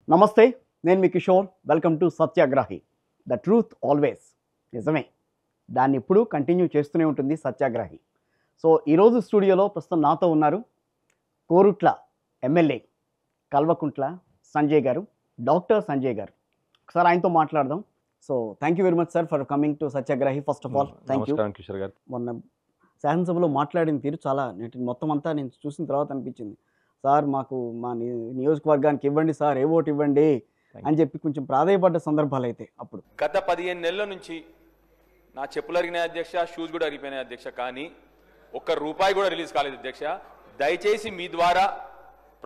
నమస్తే, నేను మీ Kishore. Welcome to Satyagrahi. The truth always. నిజమే, దాన్ని ఎప్పుడూ కంటిన్యూ చేస్తూనే ఉంటుంది సత్యాగ్రహి. సో ఈరోజు స్టూడియోలో ప్రస్తుతం నాతో ఉన్నారు కోరుట్ల ఎమ్మెల్యే కల్వకుంట్ల సంజయ్ గారు, డాక్టర్ సంజయ్ గారు. ఒకసారి ఆయనతో మాట్లాడదాం. So thank you very much sir for coming to సత్యాగ్రహి. First of all thank you. Kishore గారు, మొన్న శాసనసభలో మాట్లాడిన తీరు చాలా మొత్తం అంతా నేను చూసిన తర్వాత అనిపించింది, సార్ మాకు మా నియోజకవర్గానికి ఇవ్వండి సార్, ఏ ఓటు ఇవ్వండి అని చెప్పి కొంచెం ప్రాధాయపడ్డ సందర్భాలు అయితే అప్పుడు. గత 15 నెలల నుంచి నా చెప్పులు అరిగినాయి అధ్యక్ష, షూస్ కూడా అరిగిపోయినాయి అధ్యక్ష, కానీ ఒక్క రూపాయి కూడా రిలీజ్ కాలేదు అధ్యక్ష. దయచేసి మీ ద్వారా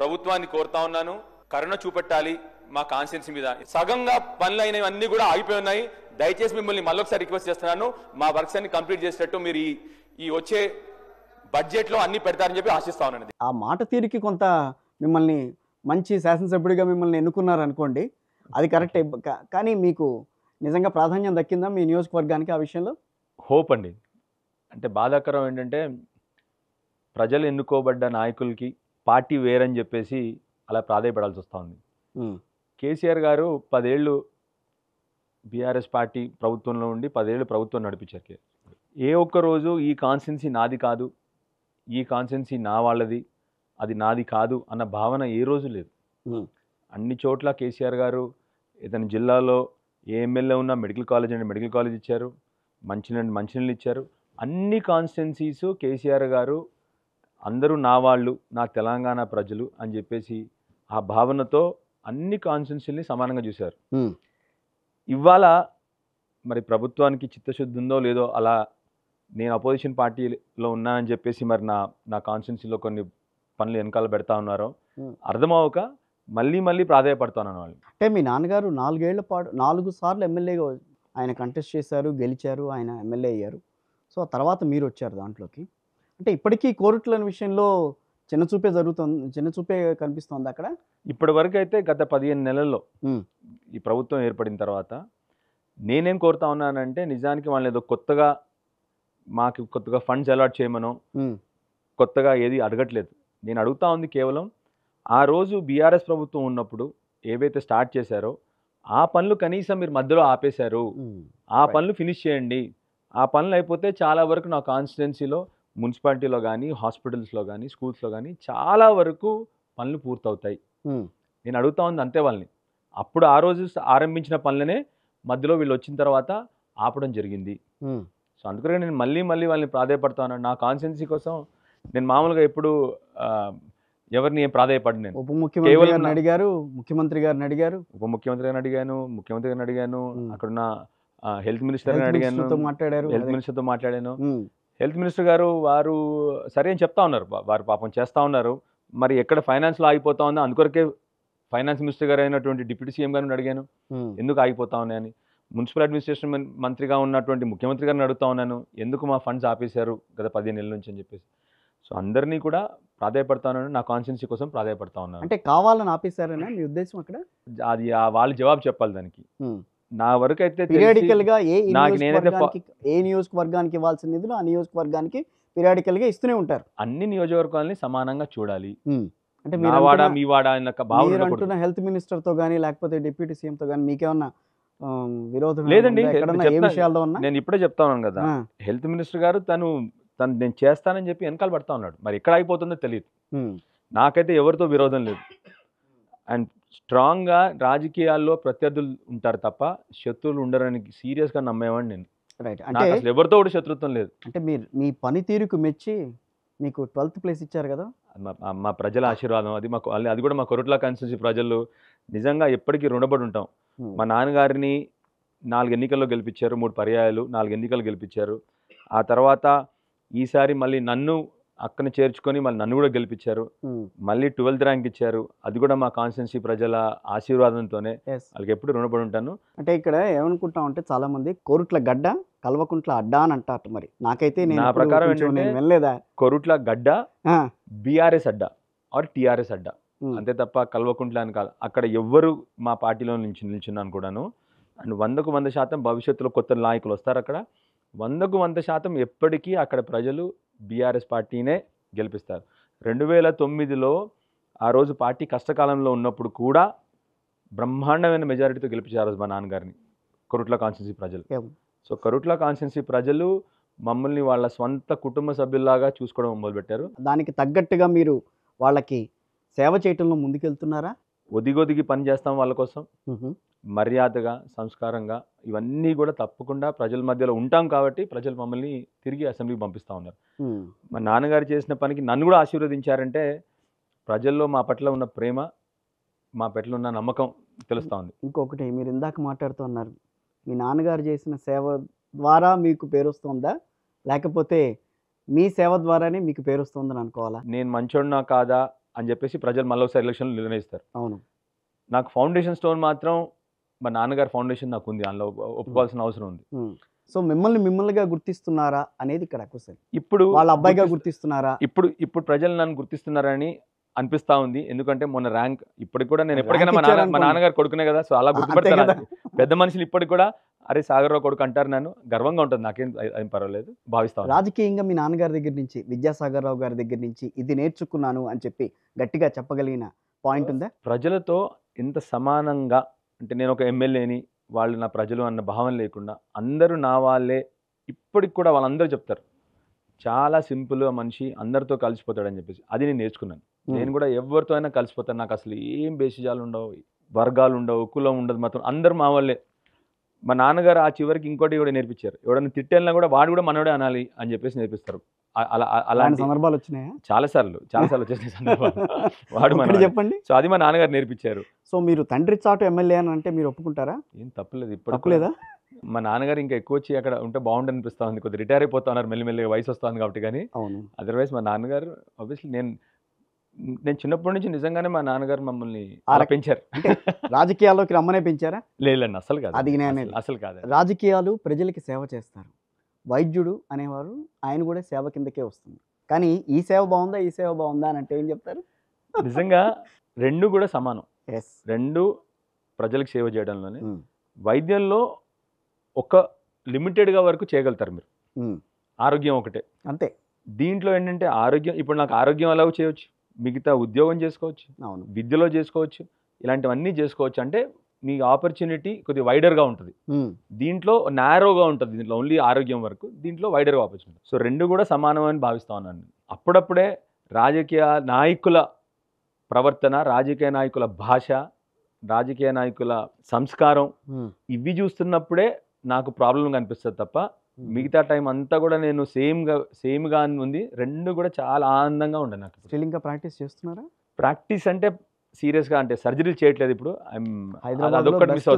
ప్రభుత్వాన్ని కోరుతా ఉన్నాను, కరుణ చూపెట్టాలి మా కాన్స్టిట్యున్సీ మీద. సగంగా పనులు అయినవన్నీ కూడా ఆగిపోయి ఉన్నాయి. దయచేసి మిమ్మల్ని మళ్ళొకసారి రిక్వెస్ట్ చేస్తున్నాను, మా వర్క్స్ అన్ని కంప్లీట్ చేసేటట్టు మీరు ఈ వచ్చే బడ్జెట్లో అన్ని పెడతారని చెప్పి ఆశిస్తా ఉన్నాను. ఆ మాట తీరుకి కొంత మిమ్మల్ని మంచి శాసనసభ్యుడిగా మిమ్మల్ని ఎన్నుకున్నారు అనుకోండి, అది కరెక్టే. కానీ మీకు నిజంగా ప్రాధాన్యం దక్కిందా మీ నియోజకవర్గానికి ఆ విషయంలో? హోప్ అండి. అంటే బాధాకరం ఏంటంటే ప్రజలు ఎన్నుకోబడ్డ నాయకులకి పార్టీ వేరని చెప్పేసి అలా ప్రాధాయపడాల్సి వస్తూ ఉంది. కేసీఆర్ గారు 10 ఏళ్ళు బీఆర్ఎస్ పార్టీ ప్రభుత్వంలో ఉండి 10 ఏళ్ళు ప్రభుత్వం నడిపించారు. ఏ ఒక్క రోజు ఈ కాన్స్టిట్యున్సీ నాది కాదు, ఈ కాన్స్టిట్యున్సీ నా వాళ్ళది, అది నాది కాదు అన్న భావన ఏ రోజు లేదు. అన్ని చోట్ల కేసీఆర్ గారు ఏదైనా జిల్లాలో ఏ ఎమ్మెల్యే ఉన్నా మెడికల్ కాలేజ్ అంటే మెడికల్ కాలేజ్ ఇచ్చారు, మంచినీళ్ళు ఇచ్చారు. అన్ని కాన్స్టిట్యున్సీస్ కేసీఆర్ గారు అందరూ నా వాళ్ళు, నా తెలంగాణ ప్రజలు అని చెప్పేసి ఆ భావనతో అన్ని కాన్స్టిట్యున్సీని సమానంగా చూశారు. ఇవాళ మరి ప్రభుత్వానికి చిత్తశుద్ధి ఉందో లేదో, అలా నేను అపోజిషన్ పార్టీలో ఉన్నానని చెప్పేసి మరి నా కాన్స్టిట్యున్సీలో కొన్ని పనులు వెనకాల పెడతా ఉన్నారో అర్థమవక మళ్ళీ ప్రాధాయపడతాను వాళ్ళు. అంటే మీ నాన్నగారు 4 ఏళ్ల పాటు 4 సార్లు ఎమ్మెల్యేగా ఆయన కంటెస్ట్ చేశారు, గెలిచారు, ఆయన ఎమ్మెల్యే అయ్యారు. సో ఆ తర్వాత మీరు వచ్చారు దాంట్లోకి. అంటే ఇప్పటికీ కోరుట్ల విషయంలో చిన్నచూపే కనిపిస్తుంది అక్కడ. ఇప్పటి వరకు అయితే గత 15 నెలల్లో ఈ ప్రభుత్వం ఏర్పడిన తర్వాత నేనేం కోరుతా ఉన్నానంటే, నిజానికి వాళ్ళని ఏదో కొత్తగా ఫండ్స్ అలాట్ చేయమనో కొత్తగా ఏది అడగట్లేదు. నేను అడుగుతా ఉంది కేవలం ఆ రోజు బీఆర్ఎస్ ప్రభుత్వం ఉన్నప్పుడు ఏవైతే స్టార్ట్ చేశారో ఆ పనులు కనీసం మీరు మధ్యలో ఆపేశారు, ఆ పనులు ఫినిష్ చేయండి. ఆ పనులు అయిపోతే చాలా వరకు నా కాన్స్టిట్యున్సీలో మున్సిపాలిటీలో కానీ, హాస్పిటల్స్లో కానీ, స్కూల్స్లో కానీ చాలా వరకు పనులు పూర్తవుతాయి. నేను అడుగుతా ఉంది అంతే వాళ్ళని. అప్పుడు ఆ రోజు ఆరంభించిన పనులనే మధ్యలో వీళ్ళు వచ్చిన తర్వాత ఆపడం జరిగింది. సో అందుకనే నేను మళ్ళీ వాళ్ళని ప్రాధాయపడతా ఉన్నాను. నా కాన్స్టిట్యున్సీ కోసం నేను మామూలుగా ఎప్పుడు ఎవరిని ఏం ప్రాధాయపడి నేను ఉప ముఖ్యమంత్రి గారిని అడిగాను, ముఖ్యమంత్రి గారిని అడిగాను, అక్కడున్న హెల్త్ మినిస్టర్ గారిని అడిగాను, హెల్త్ మినిస్టర్తో మాట్లాడాను. హెల్త్ మినిస్టర్ గారు వారు సరే అని చెప్తా ఉన్నారు, వారు పాపం చేస్తూ ఉన్నారు. మరి ఎక్కడ ఫైనాన్స్లో ఆగిపోతా ఉందో అందుకొరకే ఫైనాన్స్ మినిస్టర్ గారు అయినటువంటి డిప్యూటీ సీఎం గారిని అడిగాను ఎందుకు ఆగిపోతా ఉన్నాయని. మున్సిపల్ అడ్మినిస్ట్రేషన్ మంత్రిగా ఉన్నటువంటి ముఖ్యమంత్రి గారిని అడుగుతా ఉన్నాను ఎందుకు మా ఫండ్స్ ఆపేశారు గత 15 నెలల నుంచి అని చెప్పేసి. సో అందరినీ కూడా ప్రాధాయపడతా ఉన్నాను, నా కాన్స్టిట్యున్సీ కోసం ప్రాధాయపడతా ఉన్నాను. అంటే కావాలని ఆపేశారనే మీ ఉద్దేశం అక్కడ? అది వాళ్ళు జవాబు చెప్పాలి దానికి. నా వరకు అయితే పీరియాడికల్ గా ఏ నియోజకవర్గానికి ఇవ్వాల్సిన నిధులు ఆ నియోజకవర్గానికి పీరియాడికల్ గా ఇస్తూనే ఉంటారు. అన్ని నియోజకవర్గాలని సమానంగా చూడాలి. అంటే మీరు హెల్త్ మినిస్టర్ తో కానీ లేకపోతే డిప్యూటీ సీఎం తో కానీ మీకేమన్నా విరోధం లేదండి. నేను ఇప్పుడే చెప్తా ఉన్నాను కదా, హెల్త్ మినిస్టర్ గారు తను నేను చేస్తానని చెప్పి వెనకాల పడతా ఉన్నాడు. మరి ఎక్కడ అయిపోతుందో తెలియదు. నాకైతే ఎవరితో విరోధం లేదు. అండ్ స్ట్రాంగ్గా రాజకీయాల్లో ప్రత్యర్థులు ఉంటారు తప్ప శత్రువులు ఉండరని సీరియస్గా నమ్మేవాడిని నేను. రైట్. అంటే అసలు ఎవరితో కూడా శత్రుత్వం లేదు. అంటే మీ పనితీరుకు మెచ్చి మీకు 12th ప్లేస్ ఇచ్చారు కదా. మా ప్రజల ఆశీర్వాదం అది. అది కూడా మా కొరుట్ల కాన్స్టిట్యున్సీ ప్రజలు నిజంగా ఎప్పటికీ రుణపడి ఉంటాం. మా నాన్నగారిని 4 ఎన్నికల్లో గెలిపించారు, 3 పర్యాయాలు 4 ఎన్నికలు గెలిపించారు. ఆ తర్వాత ఈసారి మళ్ళీ నన్ను అక్కన చేర్చుకొని మళ్ళీ నన్ను కూడా గెలిపించారు. మళ్ళీ 12th ర్యాంక్ ఇచ్చారు. అది కూడా మా కాన్స్టిట్యున్సీ ప్రజల ఆశీర్వాదంతోనే. వాళ్ళకి ఎప్పుడు రుణపడి ఉంటాను. అంటే ఇక్కడ ఏమనుకుంటాం అంటే చాలా మంది కోరుట్ల గడ్డ కల్వకుంట్ల అడ్డా అని అంటారు. మరి నాకైతే నా ప్రకారం వెళ్ళలేదా, కోరుట్ల గడ్డ బీఆర్ఎస్ అడ్డా ఆర్ టీఆర్ఎస్ అడ్డా అంతే తప్ప కల్వకుంట్ల అని కాదు. అక్కడ ఎవ్వరు మా పార్టీలో నిల్చున్నాను కూడాను. అండ్ 100కు 100% భవిష్యత్తులో కొత్త నాయకులు వస్తారు అక్కడ. 100కు 100% ఎప్పటికీ అక్కడ ప్రజలు బీఆర్ఎస్ పార్టీనే గెలిపిస్తారు. 2009లో ఆ రోజు పార్టీ కష్టకాలంలో ఉన్నప్పుడు కూడా బ్రహ్మాండమైన మెజారిటీతో గెలిపించారు మా నాన్నగారిని కొరుట్ల కాన్స్టిట్యున్సీ ప్రజలు. సో కొరుట్ల కాన్స్టిట్యున్సీ ప్రజలు మమ్మల్ని వాళ్ళ స్వంత కుటుంబ సభ్యుల్లాగా చూసుకోవడం మొదలుపెట్టారు. దానికి తగ్గట్టుగా మీరు వాళ్ళకి సేవ చేయటంలో ముందుకెళ్తున్నారా? ఒదిగొదిగి పని చేస్తాం వాళ్ళ కోసం, మర్యాదగా సంస్కారంగా ఇవన్నీ కూడా తప్పకుండా ప్రజల మధ్యలో ఉంటాం కాబట్టి ప్రజలు మమ్మల్ని తిరిగి అసెంబ్లీకి పంపిస్తూ ఉన్నారు. మా నాన్నగారు చేసిన పనికి నన్ను కూడా ఆశీర్వదించారంటే ప్రజల్లో మా పట్ల ఉన్న ప్రేమ, మా పట్ల ఉన్న నమ్మకం తెలుస్తూ ఉంది. ఇంకొకటి మీరు ఇందాక మాట్లాడుతూ ఉన్నారు, మీ నాన్నగారు చేసిన సేవ ద్వారా మీకు పేరు వస్తుందా, లేకపోతే మీ సేవ ద్వారానే మీకు పేరు వస్తుందని అనుకోవాలా? నేను మంచోడునా కాదా అని చెప్పేసి ప్రజలు మళ్ళీ ఒకసారి ఎలక్షన్లు నిర్ణయిస్తారు. అవును. నాకు ఫౌండేషన్ స్టోన్ మాత్రం మా నాన్నగారి ఫౌండేషన్ నాకు ఉంది, అందులో ఒప్పుకోవాల్సిన అవసరం ఉంది. సో మిమ్మల్నిగా గుర్తిస్తున్నారా అనేది ఇక్కడ క్వశ్చన్. ఇప్పుడు వాళ్ళ అబ్బాయిగా గుర్తిస్తున్నారా? ఇప్పుడు ప్రజలు నన్ను గుర్తిస్తున్నారని అనిపిస్తా ఉంది. ఎందుకంటే మొన్న ర్యాంక్ ఇప్పటికి కూడా నేను ఎప్పటికైనా మా నాన్నగారు కొడుకునే కదా, సో అలా గుర్తుపడతాను. పెద్ద మనుషులు ఇప్పటికి కూడా అరే సాగర్రావు కొడుకు అంటారు, నన్ను గర్వంగా ఉంటుంది, నాకేం పర్వాలేదు భావిస్తాను. రాజకీయంగా మీ నాన్నగారి దగ్గర నుంచి, విద్యాసాగర్ రావు గారి దగ్గర నుంచి ఇది నేర్చుకున్నాను అని చెప్పి గట్టిగా చెప్పగలిగిన పాయింట్ ఉందా? ప్రజలతో ఇంత సమానంగా, అంటే నేను ఒక ఎమ్మెల్యేని, వాళ్ళు నా ప్రజలు అన్న భావన లేకుండా అందరూ నా వాళ్ళే, ఇప్పటికి కూడా వాళ్ళందరూ చెప్తారు చాలా సింపుల్గా మనిషి అందరితో కలిసిపోతాడని చెప్పేసి. అది నేను నేర్చుకున్నాను. నేను కూడా ఎవరితో అయినా కలిసిపోతాను. నాకు అసలు ఏం బేసిజాలు ఉండవు, వర్గాలు ఉండవు, కులం ఉండదు, మతం, అందరూ మా వాళ్ళే. మా నాన్నగారు ఆ చివరికి ఇంకోటి కూడా నేర్పించారు, ఎవడన్నా తిట్టేళ్ళినా కూడా వాడు కూడా మనోడే అనాలి అని చెప్పేసి నేర్పిస్తారు. అలాంటి సందర్భాలు వచ్చినాయా? చాలాసార్లు వచ్చేసిన సందర్భాలు వాడు మన చెప్పండి. సో అది మా నాన్నగారు నేర్పించారు. సో మీరు తండ్రి చాటు ఎమ్మెల్యే అని అంటే మీరు ఒప్పుకుంటారా? ఏం తప్పలేదు. ఇప్పుడు తప్పలేదా? మా నాన్నగారు ఇంకా ఎక్కువ వచ్చి అక్కడ ఉంటే బాగుంటుంది అనిపిస్తా ఉంది. కొద్దిగా రిటైర్ అయిపోతా ఉన్నారు, మెల్లిమెల్లిగా వయసు వస్తుంది కాబట్టి. కానీ అదర్వైజ్ మా నాన్నగారు ఆబ్వియస్లీ నేను చిన్నప్పటి నుంచి నిజంగానే మా నాన్నగారు మమ్మల్ని అలా పెంచారు. రాజకీయాల్లోకి రమ్మనే పెంచారా? లేదండి, అసలు కాదు. అది అసలు కాదు. రాజకీయాలు ప్రజలకి సేవ చేస్తారు. వైద్యుడు అనేవారు ఆయన కూడా సేవ కిందకే వస్తుంది. కానీ ఈ సేవ బాగుందా, ఈ సేవ బాగుందా అని అంటే ఏం చెప్తారు? నిజంగా రెండు కూడా సమానం. రెండు ప్రజలకు సేవ చేయడంలోనే. వైద్యంలో ఒక లిమిటెడ్గా వరకు చేయగలుగుతారు మీరు, ఆరోగ్యం ఒకటే అంతే. దీంట్లో ఏంటంటే ఆరోగ్యం, ఇప్పుడు నాకు ఆరోగ్యం అలాగ చేయవచ్చు, మిగతా ఉద్యోగం చేసుకోవచ్చు, విద్యలో చేసుకోవచ్చు, ఇలాంటివన్నీ చేసుకోవచ్చు. అంటే మీ ఆపర్చునిటీ కొద్దిగా వైడర్గా ఉంటుంది. దీంట్లో నారోగా ఉంటుంది, దీంట్లో ఓన్లీ ఆరోగ్యం వరకు, దీంట్లో వైడర్గా ఆపర్చునిటీ. సో రెండు కూడా సమానమని భావిస్తా ఉన్నాను. అప్పుడప్పుడే రాజకీయ నాయకుల ప్రవర్తన, రాజకీయ నాయకుల భాష, రాజకీయ నాయకుల సంస్కారం ఇవి చూస్తున్నప్పుడే నాకు ప్రాబ్లం కనిపిస్తుంది తప్ప మిగతా టైం అంతా కూడా నేను సేమ్గా ఉంది. రెండు కూడా చాలా ఆనందంగా ఉండే. నాకు స్టిల్ ప్రాక్టీస్ చేస్తున్నారా? ప్రాక్టీస్ అంటే సీరియస్గా అంటే సర్జరీలు చేయట్లేదు ఇప్పుడు.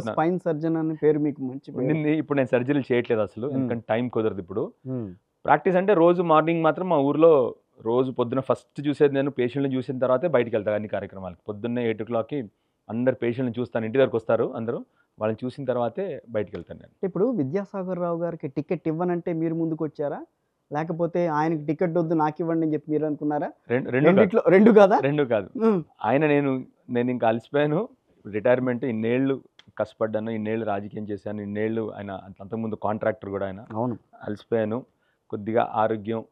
స్పైన్ సర్జన్ అనే పేరు మీకు మంచి ఉంది. ఇప్పుడు నేను సర్జరీలు చేయట్లేదు అసలు, ఎందుకంటే టైం కుదరదు ఇప్పుడు. ప్రాక్టీస్ అంటే రోజు మార్నింగ్ మాత్రం మా ఊర్లో రోజు పొద్దున ఫస్ట్ చూసేది నేను పేషెంట్ని చూసిన తర్వాతే బయటికి వెళ్తాను అన్ని కార్యక్రమాలకి. పొద్దున్నే 8 o'clockకి అందరు పేషెంట్ని చూస్తాను, ఇంటి దగ్గరకు వస్తారు అందరూ, వాళ్ళని చూసిన తర్వాతే బయటికి వెళ్తాను నేను. ఇప్పుడు విద్యాసాగర్ రావు గారికి టికెట్ ఇవ్వనంటే మీరు ముందుకు వచ్చారా, లేకపోతే ఆయనకి టికెట్ వద్దు నాకు ఇవ్వండి అని చెప్పి మీరు అనుకున్నారా? రెండు కాదు. ఆయన నేను ఇంకా అలసిపోయాను, రిటైర్మెంట్, ఇన్నేళ్ళు కష్టపడ్డాను, ఇన్నేళ్ళు రాజకీయం చేశాను, ఇన్నేళ్ళు ఆయన అంతకుముందు కాంట్రాక్టర్ కూడా ఆయన. అవును, అలసిపోయాను. కొద్దిగా ఆరోగ్యం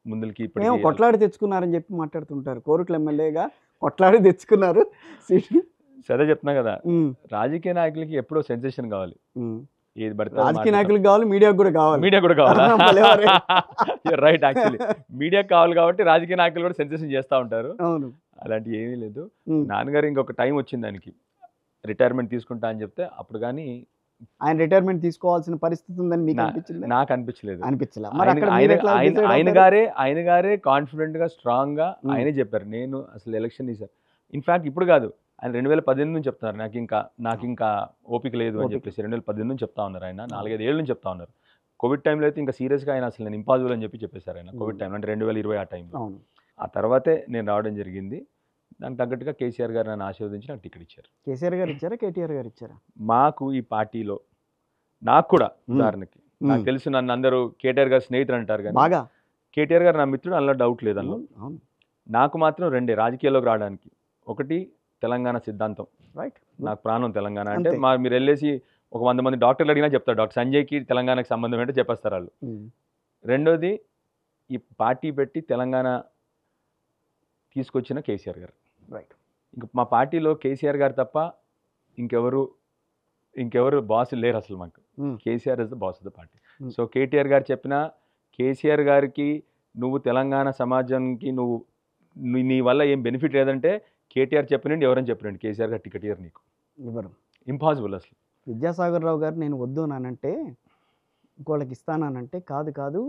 ముందుకి ఇప్పుడు కొట్లాడి తెచ్చుకున్నారని చెప్పి మాట్లాడుతుంటారు. కోరుట్ల ఎమ్మెల్యేగా కొట్లాడి తెచ్చుకున్నారు సీట్. సరే చెప్తున్నా కదా, రాజకీయ నాయకులకి ఎప్పుడో సెన్సేషన్ కావాలి. ఏది పడితే రాజకీయ నాయకులకు కావాలి, మీడియాకు కూడా కావాలి. మీడియా కూడా కావాలి, రైట్. యాక్చువల్లీ మీడియాకి కావాలి కాబట్టి రాజకీయ నాయకులు కూడా సెన్సేషన్ చేస్తూ ఉంటారు. అవును, అలాంటి ఏమీ లేదు. నాన్నగారు ఇంకొక టైం వచ్చింది దానికి, రిటైర్మెంట్ తీసుకుంటా అని చెప్తే అప్పుడు కానీ ఆయన రిటైర్మెంట్ తీసుకోవాల్సిన పరిస్థితి ఉందని మీకు అనిపించింది? నాకు అనిపించలేదు. ఆయన గారే కాన్ఫిడెంట్ గా స్ట్రాంగ్ గా ఆయనే చెప్పారు, నేను అసలు ఎలక్షన్ ఈసారి, ఇన్ఫాక్ట్ ఇప్పుడు కాదు, ఆయన 2018 నుంచి చెప్తున్నారు, నాకు ఇంకా ఓపిక లేదు అని చెప్పేసి 2018 నుంచి చెప్తా ఉన్నారు. ఆయన 4-5 ఏళ్ళ నుంచి చెప్తా ఉన్నారు. కోవిడ్ టైంలో అయితే ఇంకా సీరియస్గా ఆయన అసలు నేను ఇంపాసిబుల్ అని చెప్పేశారు ఆయన. కోవిడ్ టైం అంటే 2020 ఆ టైంలో. ఆ తర్వాతే నేను రావడం జరిగింది. దానికి తగ్గట్టుగా కేసీఆర్ గారు నన్ను ఆశీర్వదించి నాకు టికెట్ ఇచ్చారు. కేసీఆర్ గారు ఇచ్చారా, కేటీఆర్ గారు ఇచ్చారా? మాకు ఈ పార్టీలో నాకు కూడా ఉదాహరణకి నాకు తెలుసు, నన్ను అందరూ కేటీఆర్ గారు స్నేహితులు అంటారు, కానీ బాగా కేటీఆర్ గారు నా మిత్రుడు, అందులో డౌట్ లేదు. అందులో నాకు మాత్రం రెండే రాజకీయాల్లోకి రావడానికి. ఒకటి తెలంగాణ సిద్ధాంతం, రైట్, నాకు ప్రాణం తెలంగాణ అంటే. మీరు వెళ్ళేసి ఒక 100 మంది డాక్టర్లు అడిగినా చెప్తారు, డాక్టర్ సంజయ్కి తెలంగాణకి సంబంధం ఏంటో చెప్పేస్తారు వాళ్ళు. రెండోది ఈ పార్టీ పెట్టి తెలంగాణ తీసుకొచ్చిన కేసీఆర్ గారు. రైట్. ఇంకా మా పార్టీలో కేసీఆర్ గారు తప్ప ఇంకెవరు బాస్ లేరు అసలు మాకు. KCR is the boss of the party. So KTR గారు చెప్పినా, కేసీఆర్ గారికి నువ్వు తెలంగాణ సమాజానికి నీ వల్ల ఏం బెనిఫిట్ లేదంటే కేటీఆర్ చెప్పినండి ఎవరని చెప్పినండి కేసీఆర్ గారు టికెట్ ఇయర్ నీకు ఇవ్వరు. ఇంపాసిబుల్ అసలు. విద్యాసాగర్ రావు గారు నేను వద్దు నానంటే ఇంకోళ్ళకి ఇస్తానంటే కాదు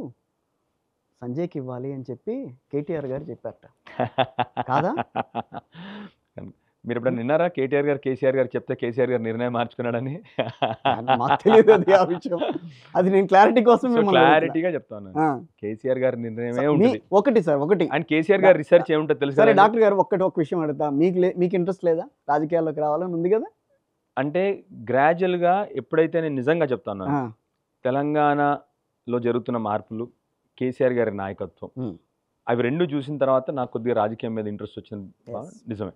సంజయ్కి ఇవ్వాలి అని చెప్పి కేటీఆర్ గారు చెప్పారట కాదా? మీరు ఎప్పుడైనా విన్నారా కేటీఆర్ గారు కేసీఆర్ గారు చెప్తే కేసీఆర్ గారు నిర్ణయం మార్చుకున్నాడని? మాకు తెలియదు అది ఆ విషయం. అది నేను క్లారిటీ కోసం క్లారిటీగా చెప్తాను. కేసీఆర్ గారి నిర్ణయమే ఉంటుంది. ఒకటి సార్ ఒకటి అండ్ కేసీఆర్ గారు రీసెర్చ్ ఏముంటుంది తెలుసు. సరే డాక్టర్ గారు ఒక విషయం అడుగుతా, మీకు ఇంట్రెస్ట్ లేదా రాజకీయాల్లోకి రావాలని ఉంది కదా? అంటే గ్రాడ్యువల్గా ఎప్పుడైతే నేను నిజంగా చెప్తాను తెలంగాణలో జరుగుతున్న మార్పులు, కేసీఆర్ గారి నాయకత్వం, అవి రెండు చూసిన తర్వాత నాకు కొద్దిగా రాజకీయం మీద ఇంట్రెస్ట్ వచ్చింది నిజమే.